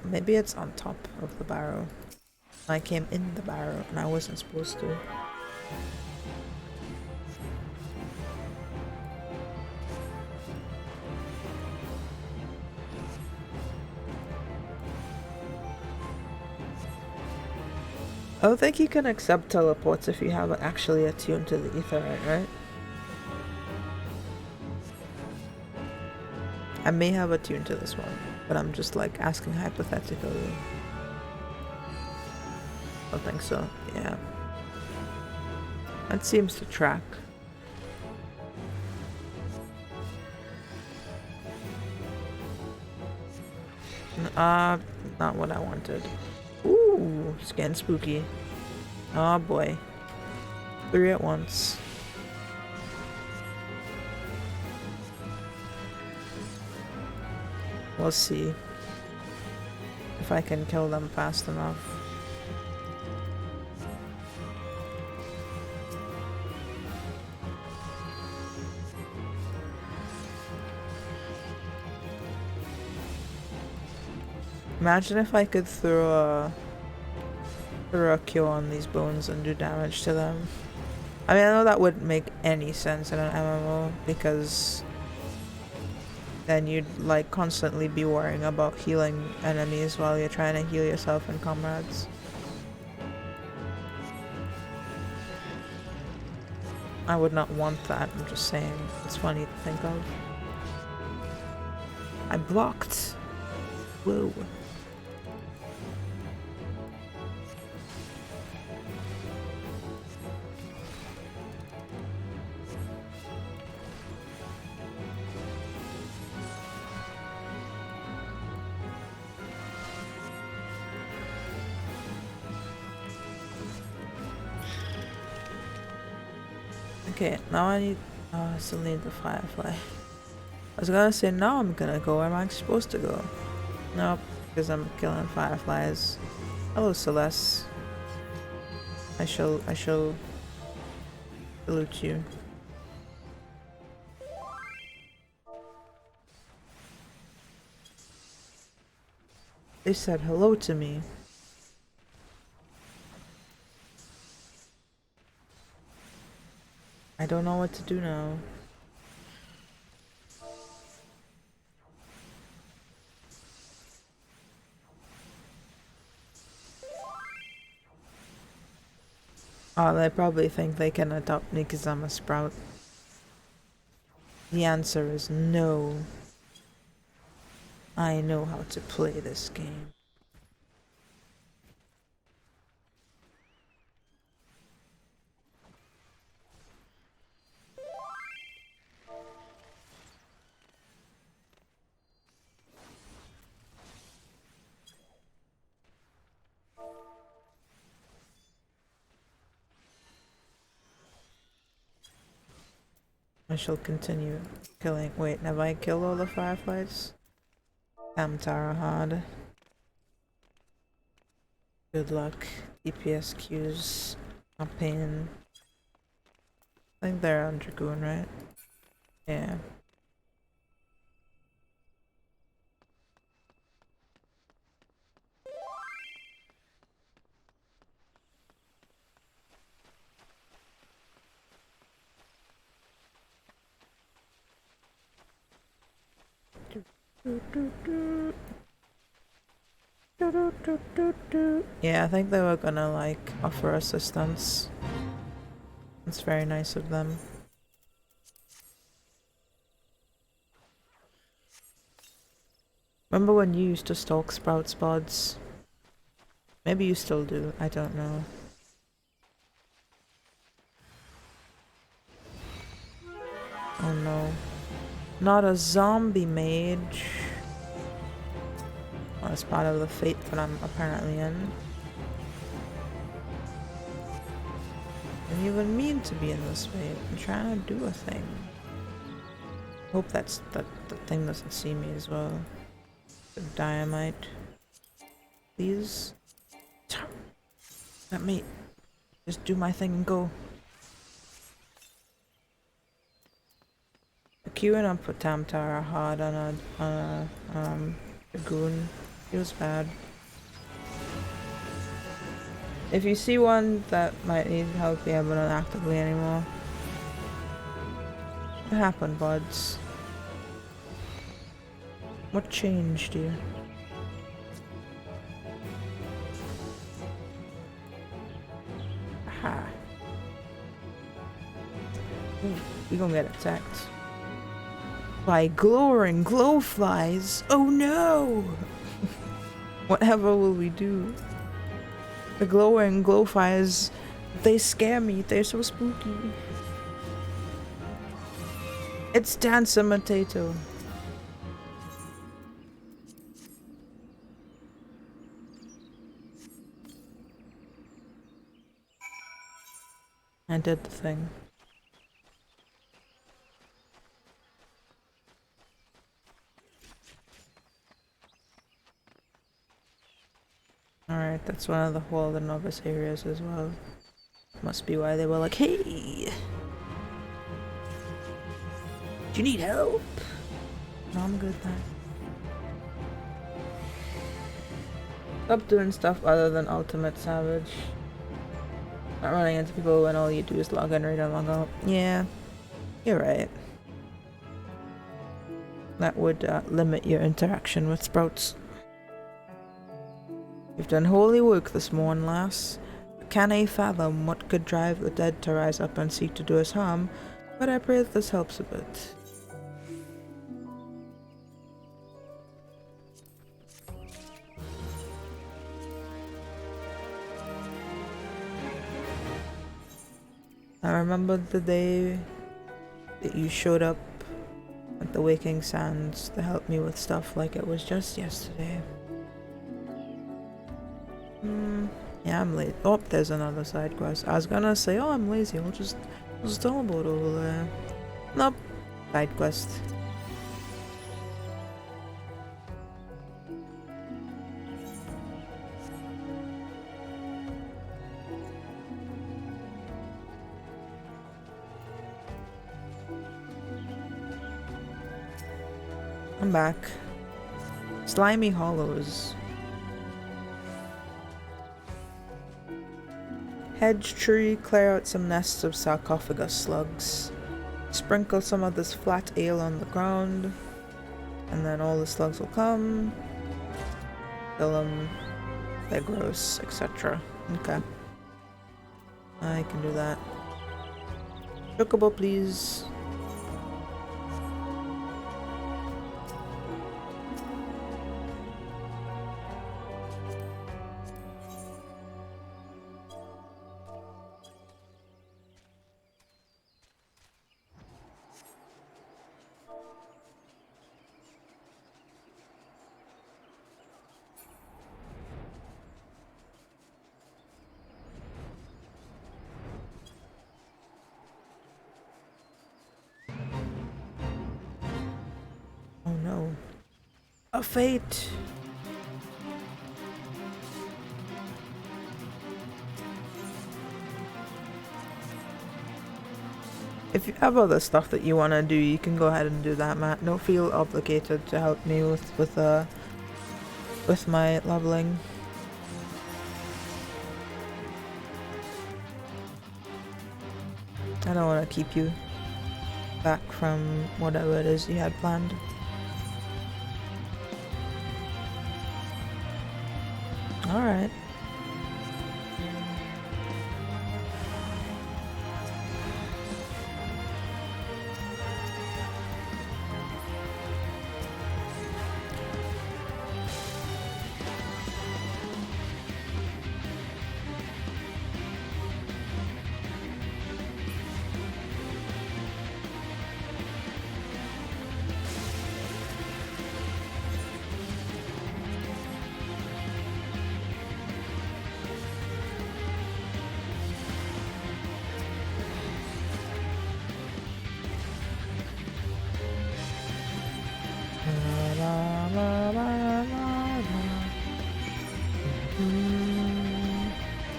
Maybe it's on top of the barrel. I came in the barrel and I wasn't supposed to. I don't think you can accept teleports if you haven't actually attuned to the etherite, right? I may have attuned to this one, but I'm just like asking hypothetically. I don't think so, yeah. That seems to track. Not what I wanted. Ooh, scan spooky. Oh boy. 3 at once. We'll see if I can kill them fast enough. Imagine if I could throw a cure on these bones and do damage to them. I mean, I know that wouldn't make any sense in an MMO because then you'd like constantly be worrying about healing enemies while you're trying to heal yourself and comrades. I would not want that, I'm just saying. It's funny to think of. I blocked. Whoa. Okay, now I still need the firefly. I was gonna say now I'm gonna go where am I supposed to go? Nope, because I'm killing fireflies. Hello, Celeste. I shall salute you. They said hello to me. I don't know what to do now. Oh, they probably think they can adopt me because I'm a sprout. The answer is no. I know how to play this game. I shall continue killing. Wait, have I killed all the fireflies? Tarahad. Good luck. DPS queues. Not pain. I think they're on Dragoon, right? Yeah. Yeah, I think they were gonna like offer assistance. It's very nice of them. Remember when you used to stalk Sprout Spots? Maybe you still do, I don't know. Oh no. Not a zombie mage. Well, that's part of the fate that I'm apparently in. I didn't even mean to be in this fate. I'm trying to do a thing. Hope that the thing doesn't see me as well. The dynamite. Please. Let me just do my thing and go. Queuing up for Tamtara hard on a goon feels bad. If you see one that might need help, yeah, but not actively anymore. What happened, buds? What changed you? Aha. Ooh, we gonna get attacked by glowing glowflies. Oh no! Whatever will we do? The glowing glowflies, they scare me. They're so spooky. It's Dancer Potato. I did the thing. Alright, that's one of the whole other novice areas as well. Must be why they were like, hey! Do you need help? No, I'm good then. Stop doing stuff other than Ultimate Savage. Not running into people when all you do is log in, read and log out. Yeah, you're right. That would limit your interaction with Sprouts. You've done holy work this morn, lass. Can I fathom what could drive the dead to rise up and seek to do us harm, but I pray that this helps a bit. I remember the day that you showed up at the Waking Sands to help me with stuff like it was just yesterday. Yeah, I'm late. Oh, there's another side quest. I was gonna say, oh, I'm lazy. I'll just teleport over there. Nope. Side quest. I'm back. Slimy Hollows. Hedge tree, clear out some nests of sarcophagus slugs. Sprinkle some of this flat ale on the ground, and then all the slugs will come. Kill them. They're gross, etc. Okay. I can do that. Chocobo, please. Oh no. A fate! If you have other stuff that you want to do, you can go ahead and do that, Matt. Don't feel obligated to help me with my leveling. I don't want to keep you back from whatever it is you had planned. Alright.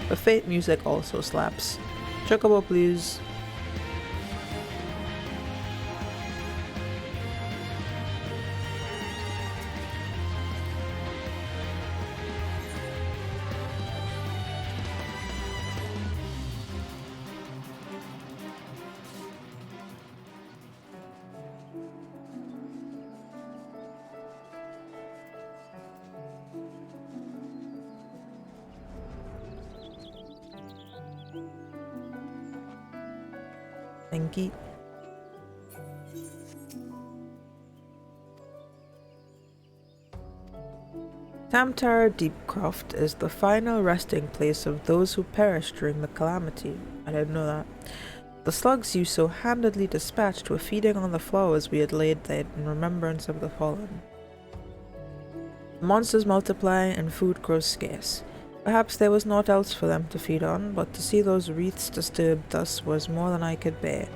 The Fate music also slaps. Chocobo, please. Thank you. Tamtar Deepcroft is the final resting place of those who perished during the calamity. I didn't know that. The slugs you so handedly dispatched were feeding on the flowers we had laid there in remembrance of the fallen. The monsters multiply and food grows scarce. Perhaps there was naught else for them to feed on, but to see those wreaths disturbed thus was more than I could bear.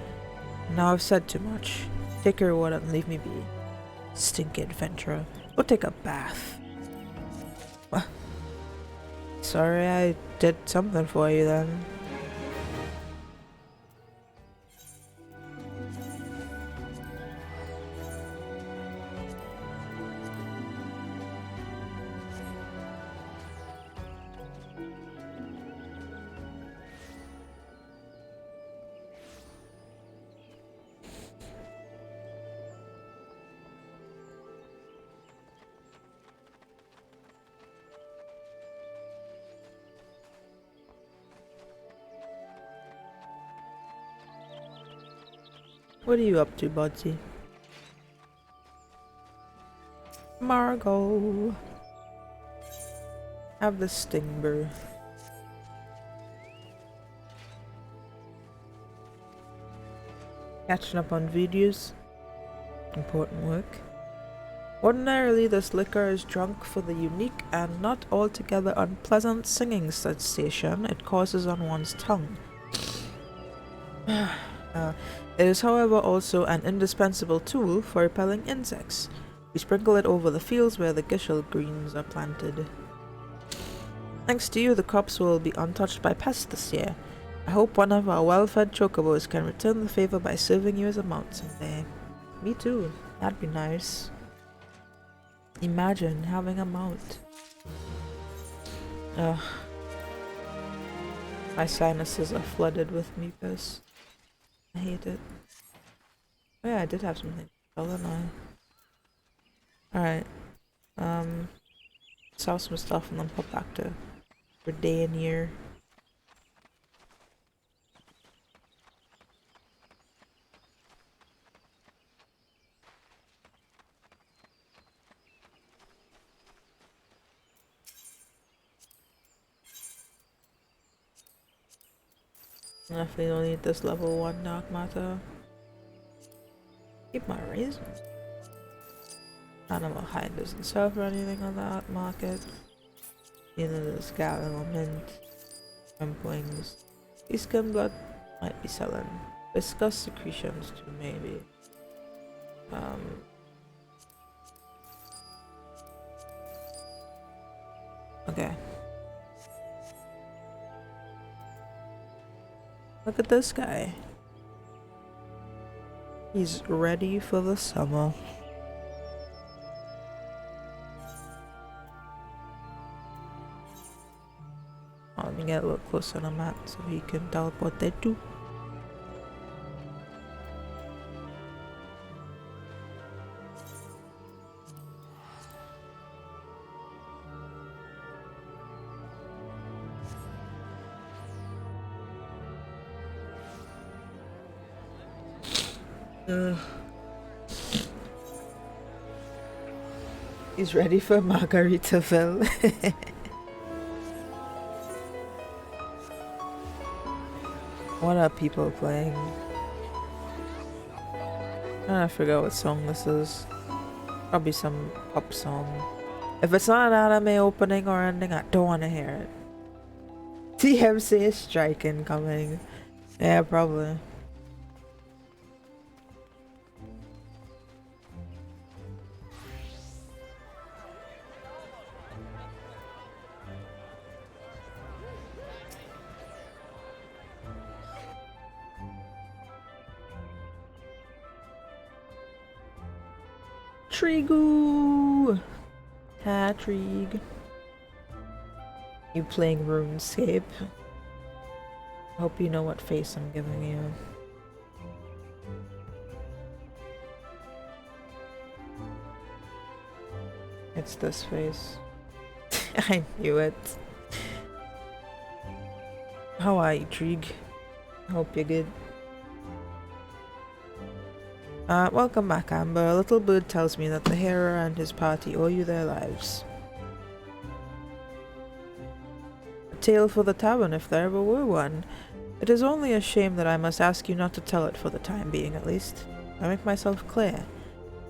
Now I've said too much. Take your reward and leave me be. Stinky adventurer. Go take a bath. Sorry I did something for you then. What are you up to, Budsy? Margot. Have the sting brew. Catching up on videos. Important work. Ordinarily, this liquor is drunk for the unique and not altogether unpleasant singing sensation it causes on one's tongue. It is, however, also an indispensable tool for repelling insects. We sprinkle it over the fields where the gishel greens are planted. Thanks to you, the crops will be untouched by pests this year. I hope one of our well-fed chocobos can return the favor by serving you as a mount someday. Me too. That'd be nice. Imagine having a mount. Ugh. My sinuses are flooded with mucus. I hate it. Oh yeah, I did have something. Oh, didn't I? Alright. Sell some stuff and then put back to Redanier. Definitely don't need this level 1 dark matter. Keep my raisins. Animal hide doesn't sell for anything on that market. Neither does Gallon mint. Shrimp wings. Skin blood might be selling. Viscous secretions too, maybe. Okay. Look at this guy. He's ready for the summer. Let me get a little closer on the map so he can teleport there too. Ugh. He's ready for Margaritaville. What are people playing? I forgot what song this is. Probably some pop song. If it's not an anime opening or ending, I don't want to hear it. TMC is strike incoming. Yeah, probably. Trigu! Trig. You playing RuneScape? Hope you know what face I'm giving you. It's this face. I knew it. How are you, Trig? Hope you're good. Welcome back, Amber. A little bird tells me that the hero and his party owe you their lives. A tale for the tavern, if there ever were one. It is only a shame that I must ask you not to tell it for the time being, at least. I make myself clear.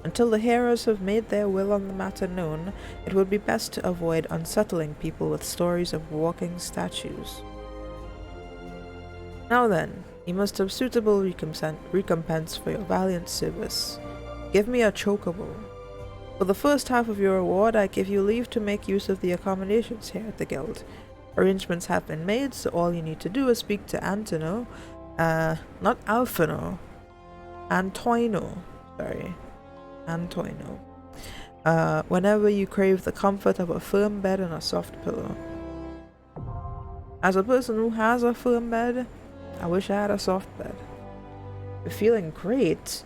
Until the heroes have made their will on the matter known, it would be best to avoid unsettling people with stories of walking statues. Now then, you must have suitable recompense for your valiant service. Give me a chocobo. For the first half of your reward, I give you leave to make use of the accommodations here at the guild. Arrangements have been made, so all you need to do is speak to Antono. Not Alfino. Antoino. Sorry. Antoino. Whenever you crave the comfort of a firm bed and a soft pillow. As a person who has a firm bed, I wish I had a soft bed. You're feeling great?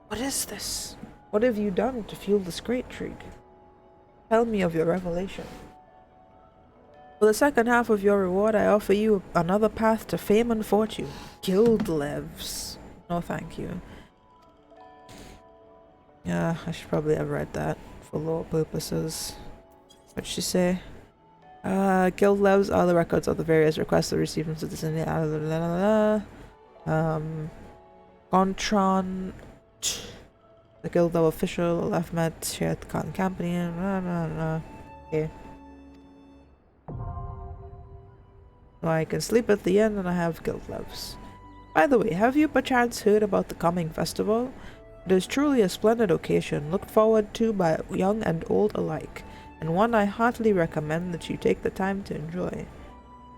What is this? What have you done to feel this great, Trig? Tell me of your revelation. For the second half of your reward, I offer you another path to fame and fortune. Guild levs. No thank you. Yeah, I should probably have read that for lore purposes. What'd she say? Guild levs are the records of the various requests that received from citizens. Gontron, the guild level official, left met, shared the cotton company, okay. So I can sleep at the inn and I have guild levs. By the way, have you perchance heard about the coming festival? It is truly a splendid occasion, looked forward to by young and old alike, and one I heartily recommend that you take the time to enjoy.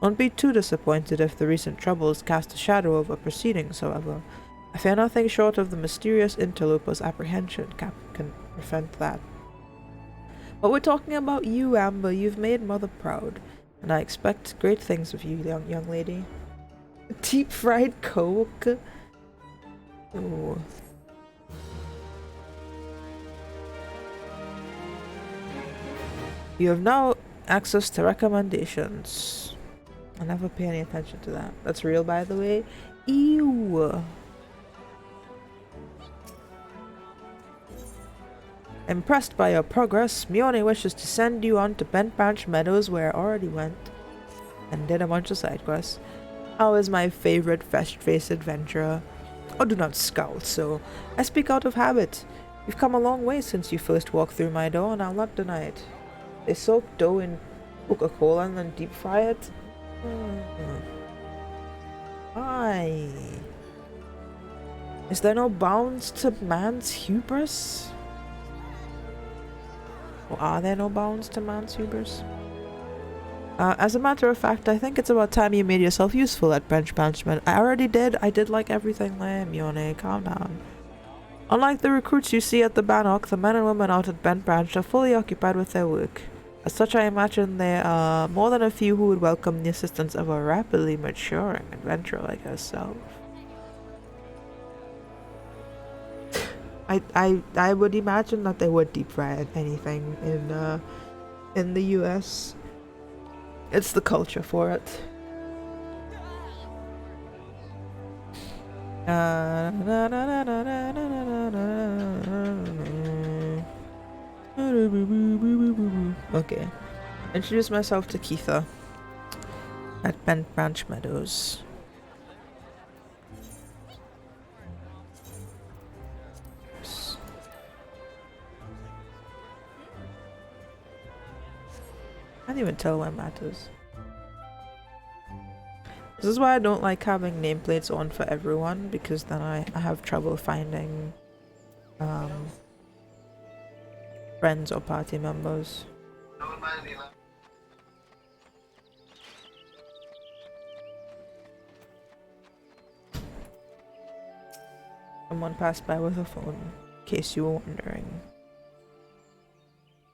Don't be too disappointed if the recent troubles cast a shadow over proceedings, however. I fear nothing short of the mysterious interloper's apprehension can prevent that. But we're talking about you, Amber. You've made Mother proud, and I expect great things of you, young lady. Deep fried coke? Ooh. You have now access to recommendations. I never pay any attention to that. That's real, by the way. Ew. Impressed by your progress, Mione wishes to send you on to Bent Branch Meadows, where I already went and did a bunch of side quests. How is my favorite fresh-faced adventurer? Oh, do not scowl so. I speak out of habit. You've come a long way since you first walked through my door, and I'll not deny it. They soak dough in Coca-Cola and then deep fry it? Why? Is there no bounds to man's hubris? Or are there no bounds to man's hubris? As a matter of fact, I think it's about time you made yourself useful at Bench Management. I already did. I did like everything there, Mione. Calm down. Unlike the recruits you see at the Bannock, the men and women out at Bent Branch are fully occupied with their work. As such, I imagine there are more than a few who would welcome the assistance of a rapidly maturing adventurer like herself. I would imagine that they would deep fry anything in the US. It's the culture for it. Na, na, na, na, na. Okay. Introduce myself to Keitha at Bent Branch Meadows. I can't even tell where Matt is. This is why I don't like having nameplates on for everyone, because then I have trouble finding friends or party members. Someone passed by with a phone, in case you were wondering.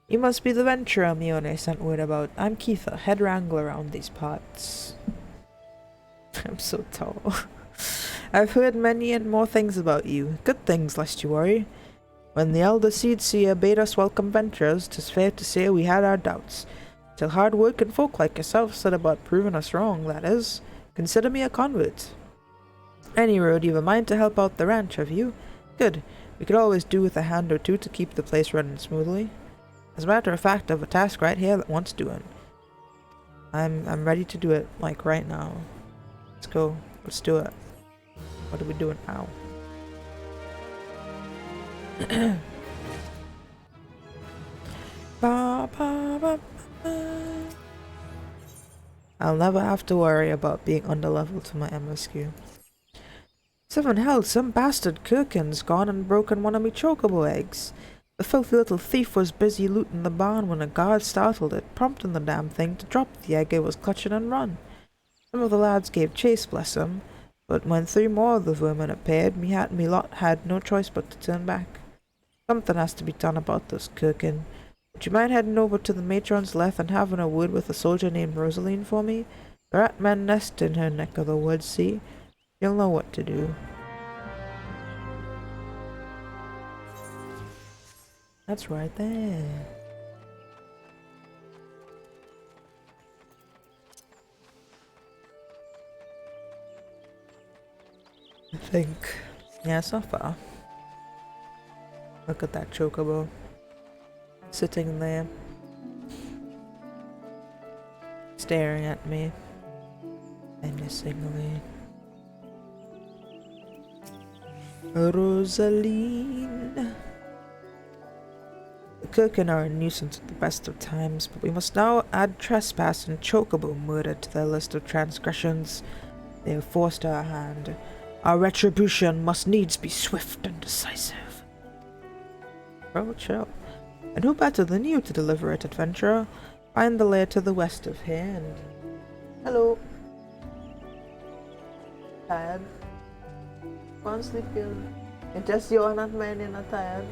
You must be the venturer Mione sent word about. I'm Keitha, head wrangler around these parts. I'm so tall. I've heard many and more things about you. Good things, lest you worry. When the elder seed seer bade us welcome venturers, 'tis fair to say we had our doubts. Till hard working folk like yourself set about proving us wrong, that is. Consider me a convert. Any road you've a mind to help out the ranch, have you? Good. We could always do with a hand or two to keep the place running smoothly. As a matter of fact, I've a task right here that wants doing. I'm ready to do it, like right now. Let's go. Let's do it. What are we doing now? Ba, ba, ba, ba. I'll never have to worry about being underleveled to my MSQ. Seven hell, some bastard Kirkin's gone and broken one of me chocobo eggs. The filthy little thief was busy looting the barn when a guard startled it, prompting the damn thing to drop the egg it was clutching and run. Some of the lads gave chase, bless 'em, but when 3 more of the vermin appeared, me lot had no choice but to turn back. Something has to be done about this Kirkin. Would you mind heading over to the matron's left and having a word with a soldier named Rosaline for me? The rat men nest in her neck of the woods, see? You'll know what to do. That's right there. I think. Yeah, it's not far. Look at that chocobo. Sitting there. Staring at me. Menacingly. Rosaline. The Kirkin are a nuisance at the best of times, but we must now add trespass and chocobo murder to their list of transgressions. They have forced our hand. Our retribution must needs be swift and decisive. Bro, chill. And who better than you to deliver it, adventurer? Find the lair to the west of here and... Hello. Tired? Go on, sleep in. It's just you are not mine and not tired.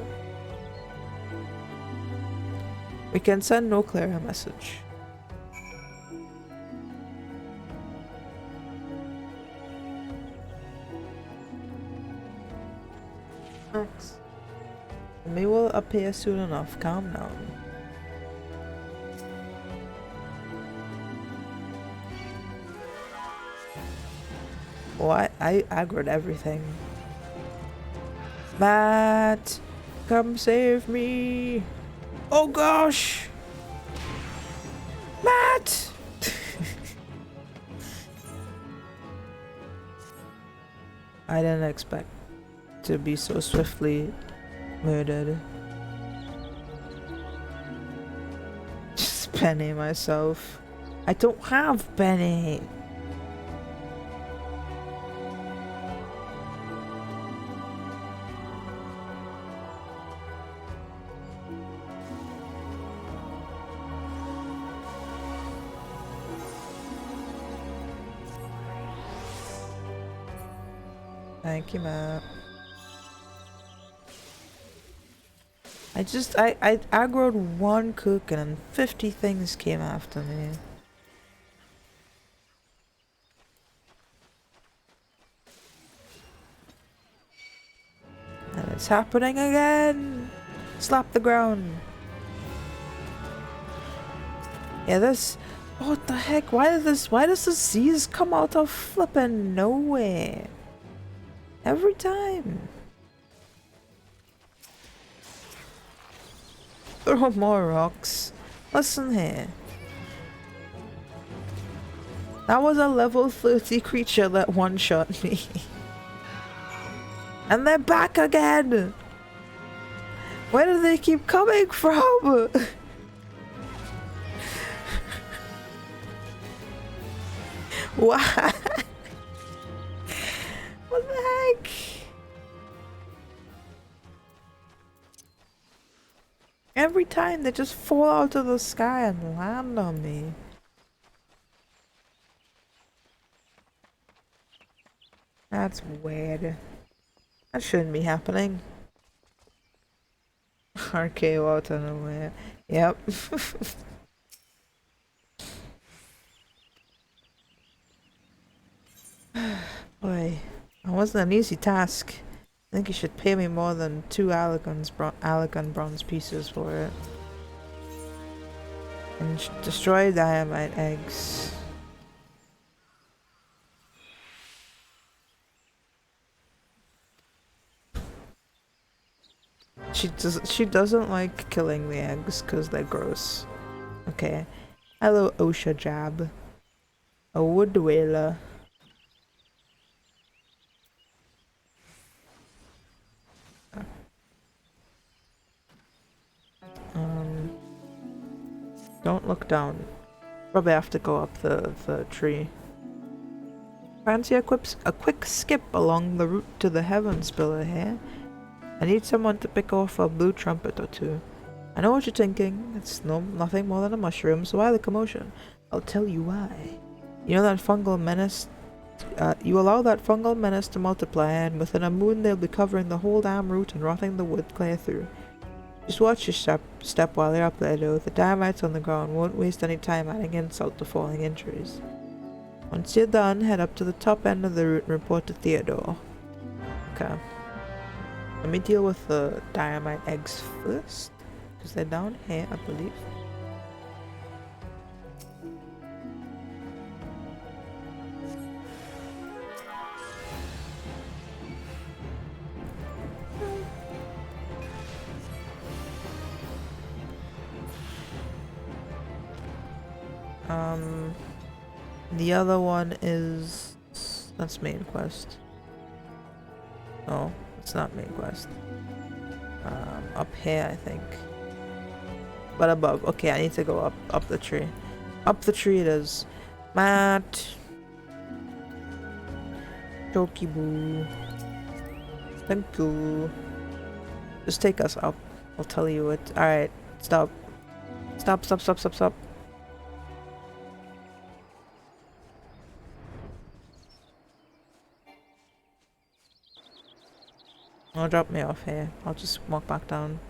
We can send no clearer message. Max. We will appear soon enough. Calm down. Oh, I aggroed everything. Matt! Come save me! Oh gosh! Matt! I didn't expect to be so swiftly murdered. Just Penny myself. I don't have Penny! Thank you, Matt. I aggroed one cook and 50 things came after me. And it's happening again! Slap the ground. Yeah, this... What the heck? Why does the seas come out of flippin' nowhere? Every time. Throw more rocks. Listen here. That was a level 30 creature that one-shot me. And they're back again! Where do they keep coming from? What? What the heck? Every time they just fall out of the sky and land on me. That's weird. That shouldn't be happening. RKO out of nowhere. Yep. Boy, that wasn't an easy task. I think you should pay me more than 2 Allegan bronze pieces for it. And destroy diamite eggs. She doesn't like killing the eggs because they're gross. Okay. Hello, Osha Jab. A wood whaler. Don't look down. Probably have to go up the tree. Fancy a quick skip along the route to the heavens pillar here? I need someone to pick off a blue trumpet or two. I know what you're thinking. It's nothing more than a mushroom, so why the commotion? I'll tell you why. You know that fungal menace? You allow that fungal menace to multiply, and within a moon they'll be covering the whole damn route and rotting the wood clear through. Just watch your step while they're up there, though. The dynamites on the ground won't waste any time adding insult to falling injuries. Once you're done, head up to the top end of the route and report to Theodore. Okay. Let me deal with the dynamite eggs first, because they're down here, I believe. The other one is... that's main quest. No, it's not main quest. Up here, I think. But above. Okay, I need to go up the tree. Up the tree it is. Matt. Chokiboo. Thank you. Just take us up. I'll tell you it. Alright, stop. Stop, stop, stop, stop, stop. I'll drop me off here. I'll just walk back down.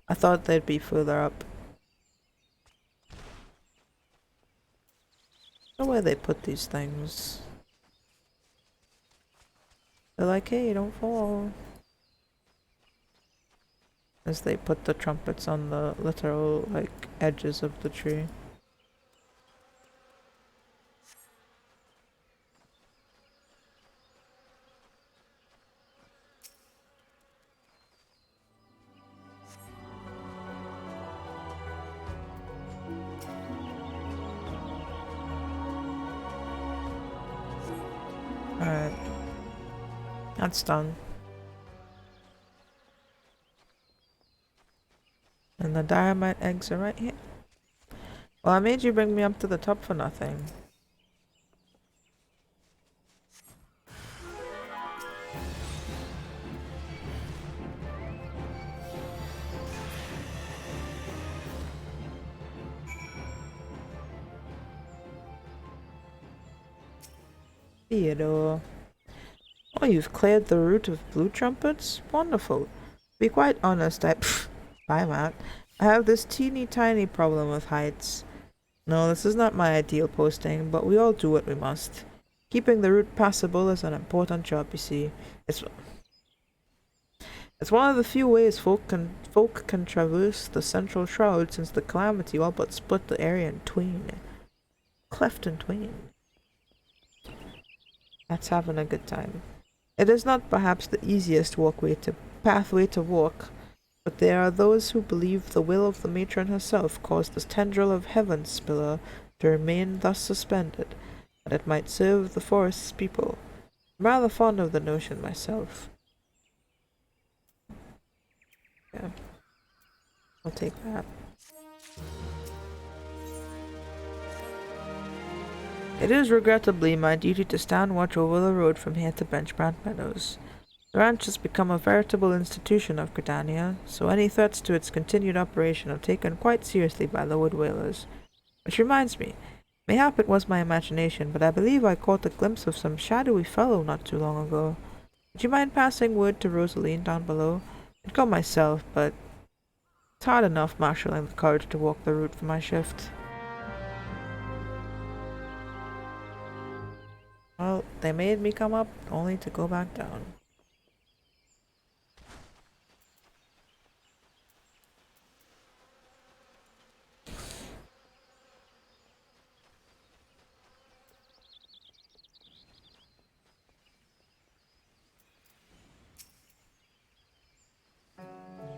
I thought they'd be further up. I don't know where they put these things. They're like, hey, don't fall. As they put the trumpets on the literal, like, edges of the tree. Alright. That's done. And the dynamite eggs are right here. Well, I made you bring me up to the top for nothing. Theodore. Oh, you've cleared the route of blue trumpets? Wonderful. To be quite honest, bye, Matt. I have this teeny tiny problem with heights. No, this is not my ideal posting, but we all do what we must. Keeping the route passable is an important job, you see. It's one of the few ways folk can traverse the central shroud since the calamity all but split the area in twain. Cleft in twain. That's having a good time. It is not perhaps the easiest pathway to walk, But there are those who believe the will of the matron herself caused this tendril of heaven spiller to remain thus suspended, that it might serve the forest's people. I'm rather fond of the notion myself. Yeah, I'll take that. It is regrettably my duty to stand watch over the road from here to Benchbrand Meadows. The ranch has become a veritable institution of Gridania, so any threats to its continued operation are taken quite seriously by the wood whalers. Which reminds me, mayhap it was my imagination, but I believe I caught a glimpse of some shadowy fellow not too long ago. Would you mind passing word to Rosaline down below? I'd go myself, but it's hard enough marshalling the courage to walk the route for my shift. Well, they made me come up, only to go back down.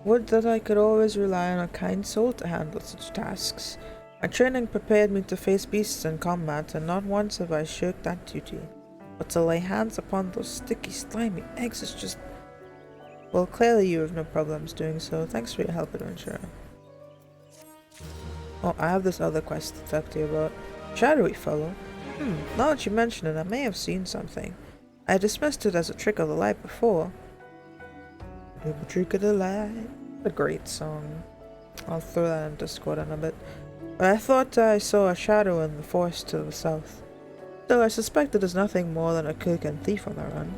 Would that I could always rely on a kind soul to handle such tasks. My training prepared me to face beasts in combat, and not once have I shirked that duty. But to lay hands upon those sticky, slimy eggs is just... Well, clearly you have no problems doing so. Thanks for your help, adventurer. Oh, I have this other quest to talk to you about. Shadowy fellow? Now that you mention it, I may have seen something. I dismissed it as a trick of the light before. A trick of the light. A great song. I'll throw that in Discord in a bit. But I thought I saw a shadow in the forest to the south. Still, I suspect it is nothing more than a cook and thief on the run.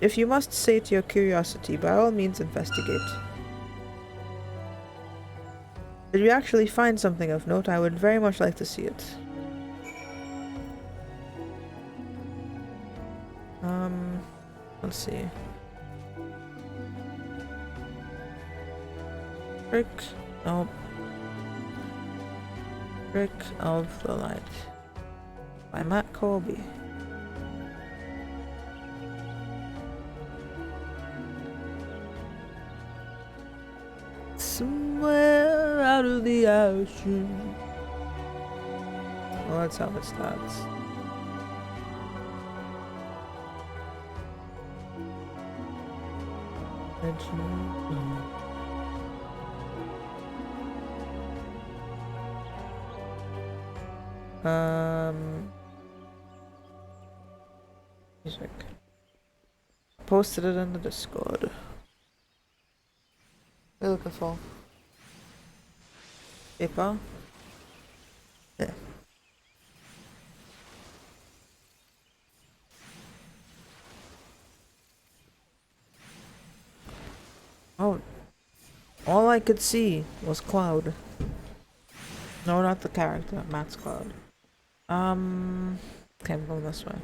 If you must sate your curiosity, by all means investigate. Did you actually find something of note? I would very much like to see it. Let's see. Trick, nope. Trick of the Light by Matt Colby. Somewhere out of the ocean. Well, that's how it starts. Music. Posted it in the Discord. What are you looking for? Paper? Yeah. Oh. All I could see was Cloud. No, not the character. Matt's Cloud. Okay, I'm going this way.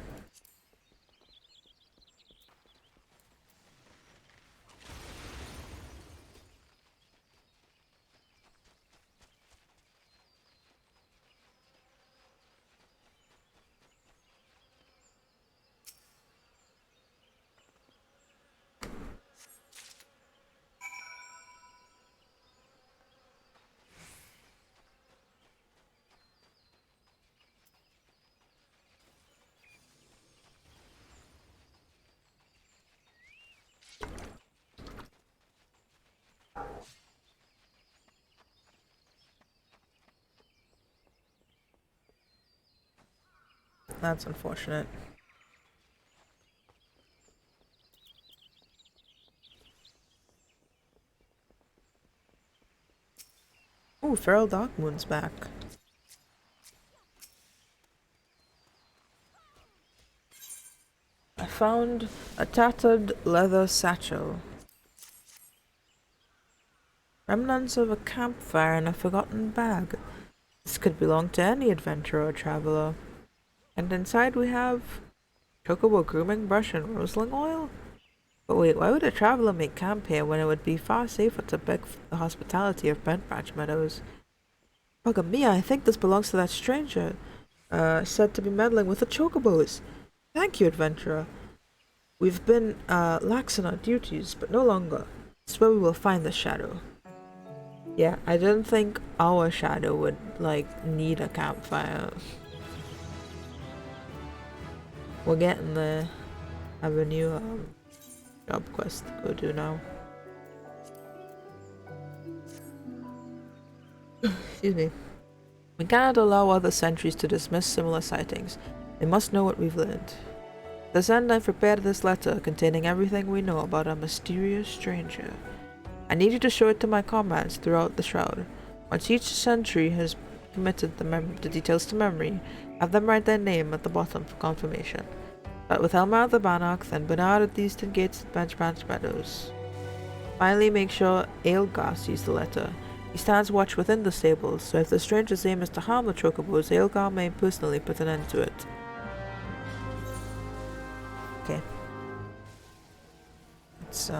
That's unfortunate. Ooh, Feral Darkmoon's back. I found a tattered leather satchel. Remnants of a campfire in a forgotten bag. This could belong to any adventurer or traveler. And inside we have chocobo grooming brush and roseling oil? But wait, why would a traveler make camp here when it would be far safer to beg for the hospitality of Bentbratch Meadows? Bugger me, I think this belongs to that stranger, said to be meddling with the chocobos. Thank you, adventurer. We've been, lax in our duties, but no longer. It's where we will find the shadow. Yeah, I didn't think our shadow would, like, need a campfire. We're getting there. I have a new job quest to go do now. Excuse me. We cannot allow other sentries to dismiss similar sightings. They must know what we've learned. To this end, I've prepared this letter containing everything we know about a mysterious stranger. I need you to show it to my comrades throughout the Shroud. Once each sentry has committed the details to memory, have them write their name at the bottom for confirmation. Start with Elmer at the Bannock, then Bernard at the Eastern Gates at Benchbranch Meadows. Finally, make sure Aelgar sees the letter. He stands watch within the stables, so if the stranger's aim is to harm the chocobos, Aelgar may personally put an end to it. Okay. Let's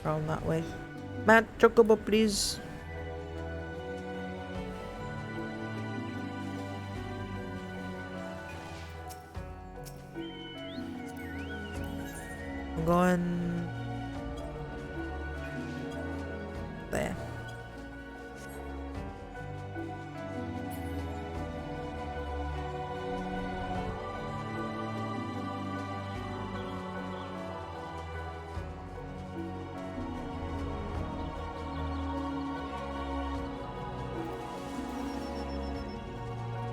round that way. Matt, chocobo, please. I'm going there.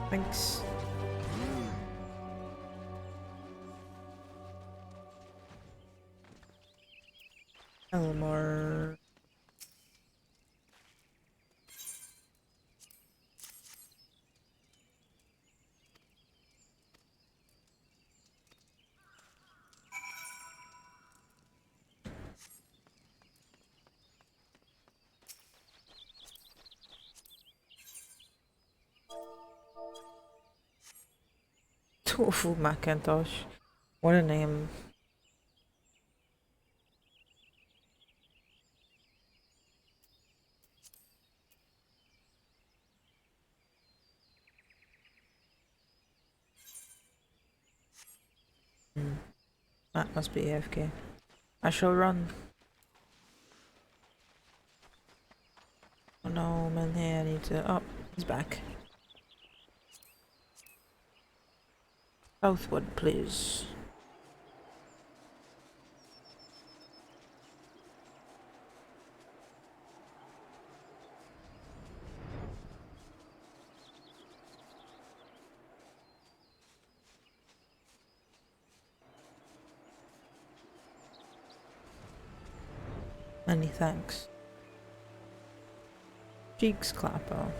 Thanks. Elmore. Tofu Macintosh. What a name. That must be AFK. I shall run. Oh no, man, here I need to. Oh, he's back. Southward, please. Many thanks. Cheeks clapper.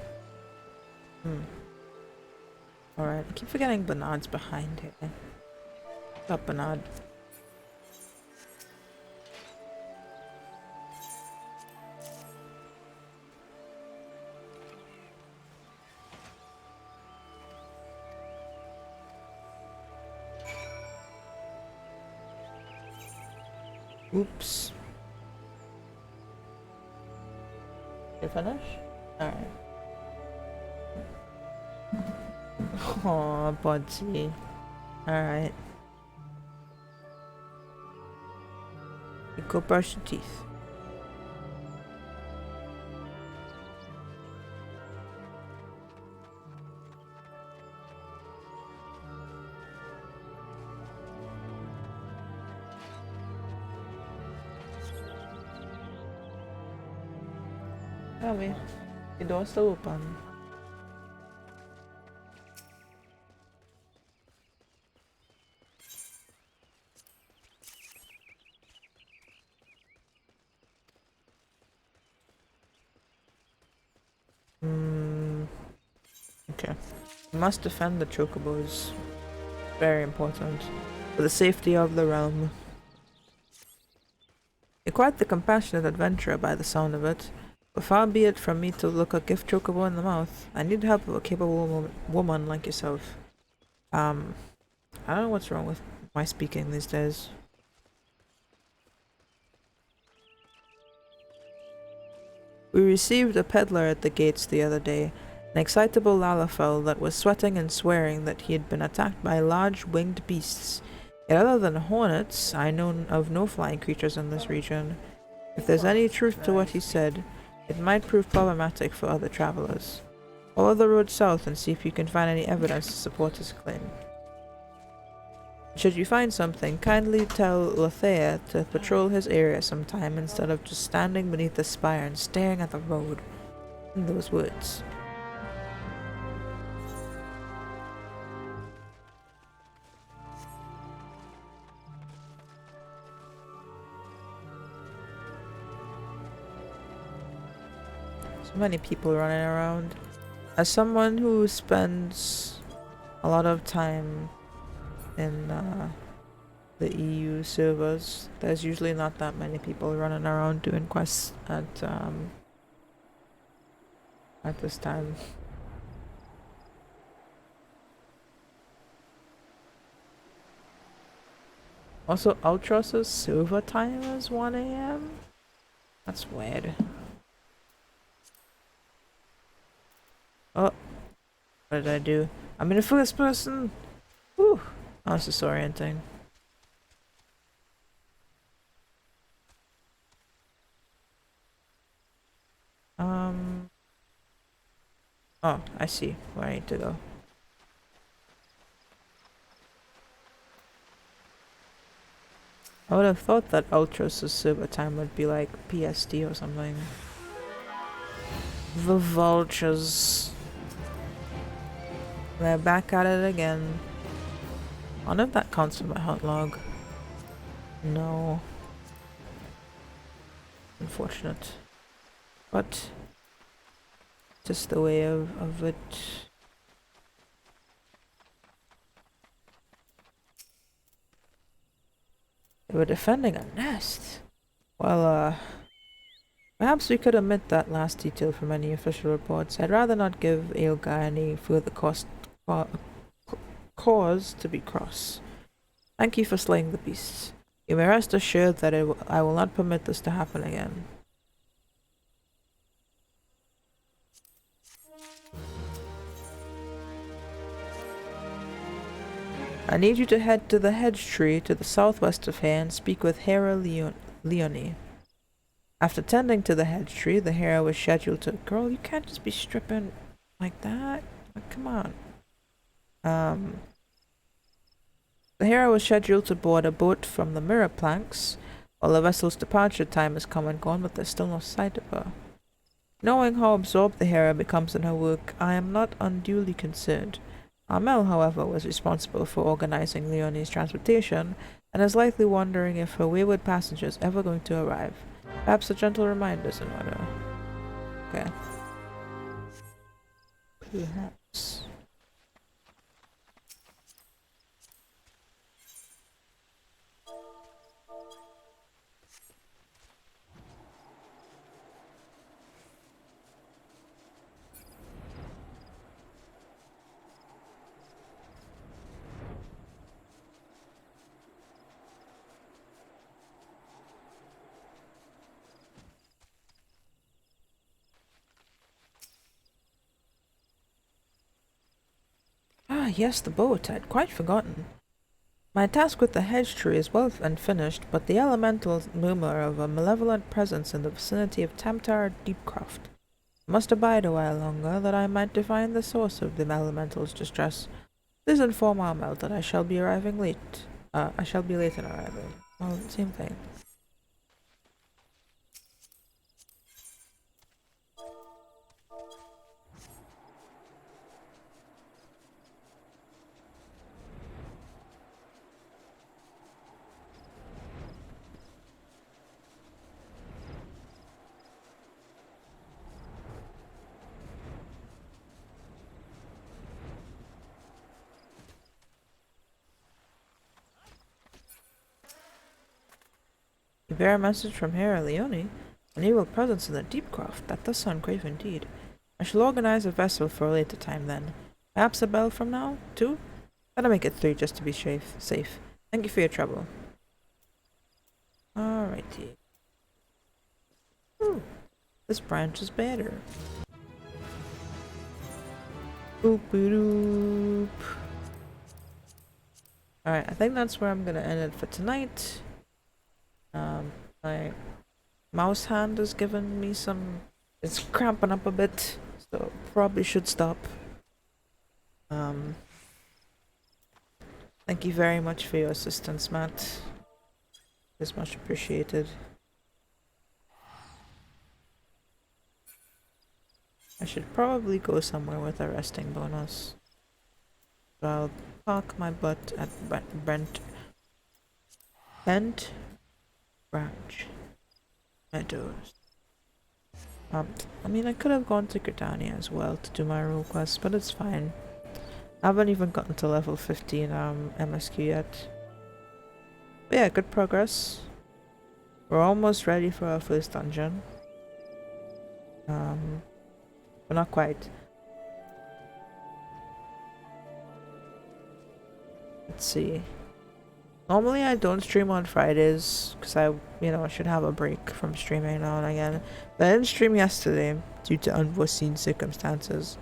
Alright, I keep forgetting Bernard's behind here. What's up, Bernard? Oops. You finish? Alright. Aw, Budsy. Alright. You go brush your teeth. Tell me. The door's still open. Okay. We must defend the chocobos. Very important. For the safety of the realm. You're quite the compassionate adventurer by the sound of it. But far be it from me to look a gift chocobo in the mouth. I need help of a capable woman like yourself. I don't know what's wrong with my speaking these days. We received a peddler at the gates the other day, an excitable Lalafell that was sweating and swearing that he had been attacked by large winged beasts. Yet other than hornets, I know of no flying creatures in this region. If there's any truth to what he said, it might prove problematic for other travelers. Follow the road south and see if you can find any evidence to support his claim. Should you find something, kindly tell Lothea to patrol his area sometime instead of just standing beneath the spire and staring at the road in those woods. So many people running around. As someone who spends a lot of time in the EU servers, there's usually not that many people running around doing quests at this time. Also, Ultros' server time is 1 AM? That's weird. Oh, what did I do? I'm in a first person! Whew! Oh, this is disorienting. Oh, I see where I need to go. I would have thought that Ultros' server time would be like PST or something. The vultures. They're back at it again. I wonder if that counts for my hunt log. No. Unfortunate. But just the way of it. They were defending a nest. Well, perhaps we could omit that last detail from any official reports. I'd rather not give Aelga any further cause to be cross. Thank you for slaying the beasts. You may rest assured that I will not permit this to happen again. I need you to head to the hedge tree to the southwest of here and speak with Hera Leonie. After tending to the hedge tree, the Hera was scheduled to— Girl, you can't just be stripping like that. Like, come on. The Hera was scheduled to board a boat from the mirror planks, while the vessel's departure time has come and gone, but there's still no sight of her. Knowing how absorbed the Hera becomes in her work, I am not unduly concerned. Amel, however, was responsible for organizing Leonie's transportation, and is likely wondering if her wayward passenger is ever going to arrive. Perhaps a gentle reminder is in order. Okay. Perhaps. Ah, yes, the boat. I'd quite forgotten. My task with the hedge tree is well and finished, but the elementals murmur of a malevolent presence in the vicinity of Tamtar Deepcroft. I must abide a while longer, that I might divine the source of the elemental's distress. Please inform Armel that I shall be arriving late. I shall be late in arriving. Well, same thing. You bear a message from Hera Leonie? An evil presence in the Deepcroft. That does sound grave indeed. I shall organize a vessel for a later time then. Perhaps a bell from now? 2? Better make it 3 just to be safe. Thank you for your trouble. Alrighty. Ooh, this branch is better. Boop doop. Alright, I think that's where I'm gonna end it for tonight. I mouse hand is giving me some. It's cramping up a bit, so probably should stop. Um, Thank you very much for your assistance, Matt. It's much appreciated. I should probably go somewhere with a resting bonus. So I'll park my butt at Bent Branch Meadows. I mean, I could have gone to Gridania as well to do my role quest, but it's fine. I haven't even gotten to level 15 MSQ yet. But yeah, good progress. We're almost ready for our first dungeon. But not quite. Let's see. Normally I don't stream on Fridays because I should have a break from streaming now and again. But I didn't stream yesterday due to unforeseen circumstances.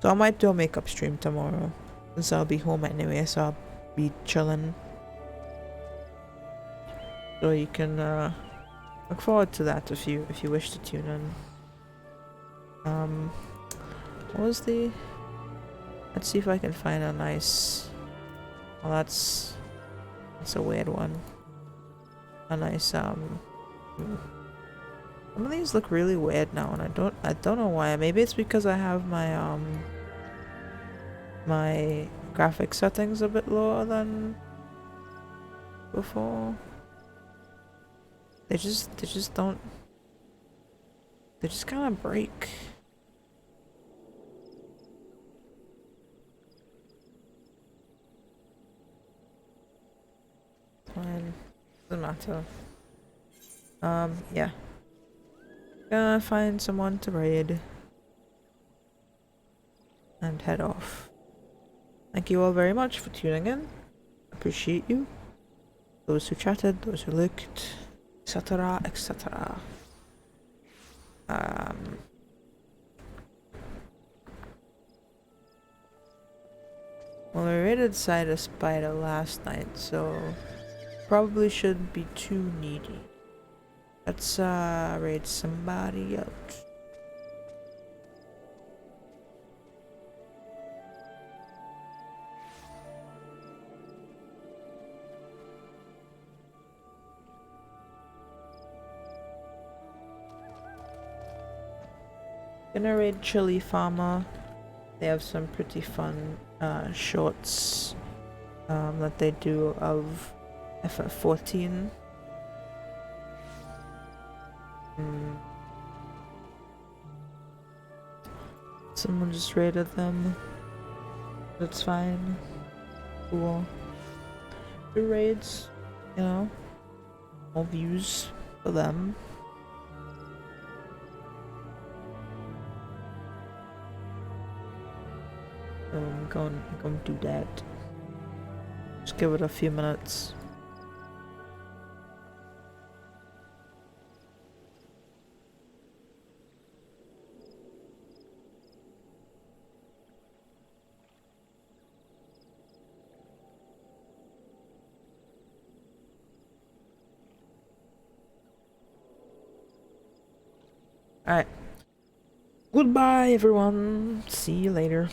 So I might do a makeup stream tomorrow since I'll be home anyway, so I'll be chilling. So you can look forward to that if you wish to tune in. What was the? Let's see if I can find a nice. Well, that's a weird one. A nice Some of these look really weird now, and I don't know why. Maybe it's because I have my my graphic settings a bit lower than before. They just don't. They just kind of break. Fine. Doesn't matter. Yeah. Gonna find someone to raid. And head off. Thank you all very much for tuning in. Appreciate you. Those who chatted, those who looked, etc, etc. Well, we raided Cider Spider last night, so probably shouldn't be too needy. Let's raid somebody else. Gonna raid Chili Farmer. They have some pretty fun shorts that they do of FF14. Someone just raided them. That's fine. Cool. Good raids, you know. More views for them. I'm going to do that. Just give it a few minutes. Alright. Goodbye, everyone. See you later.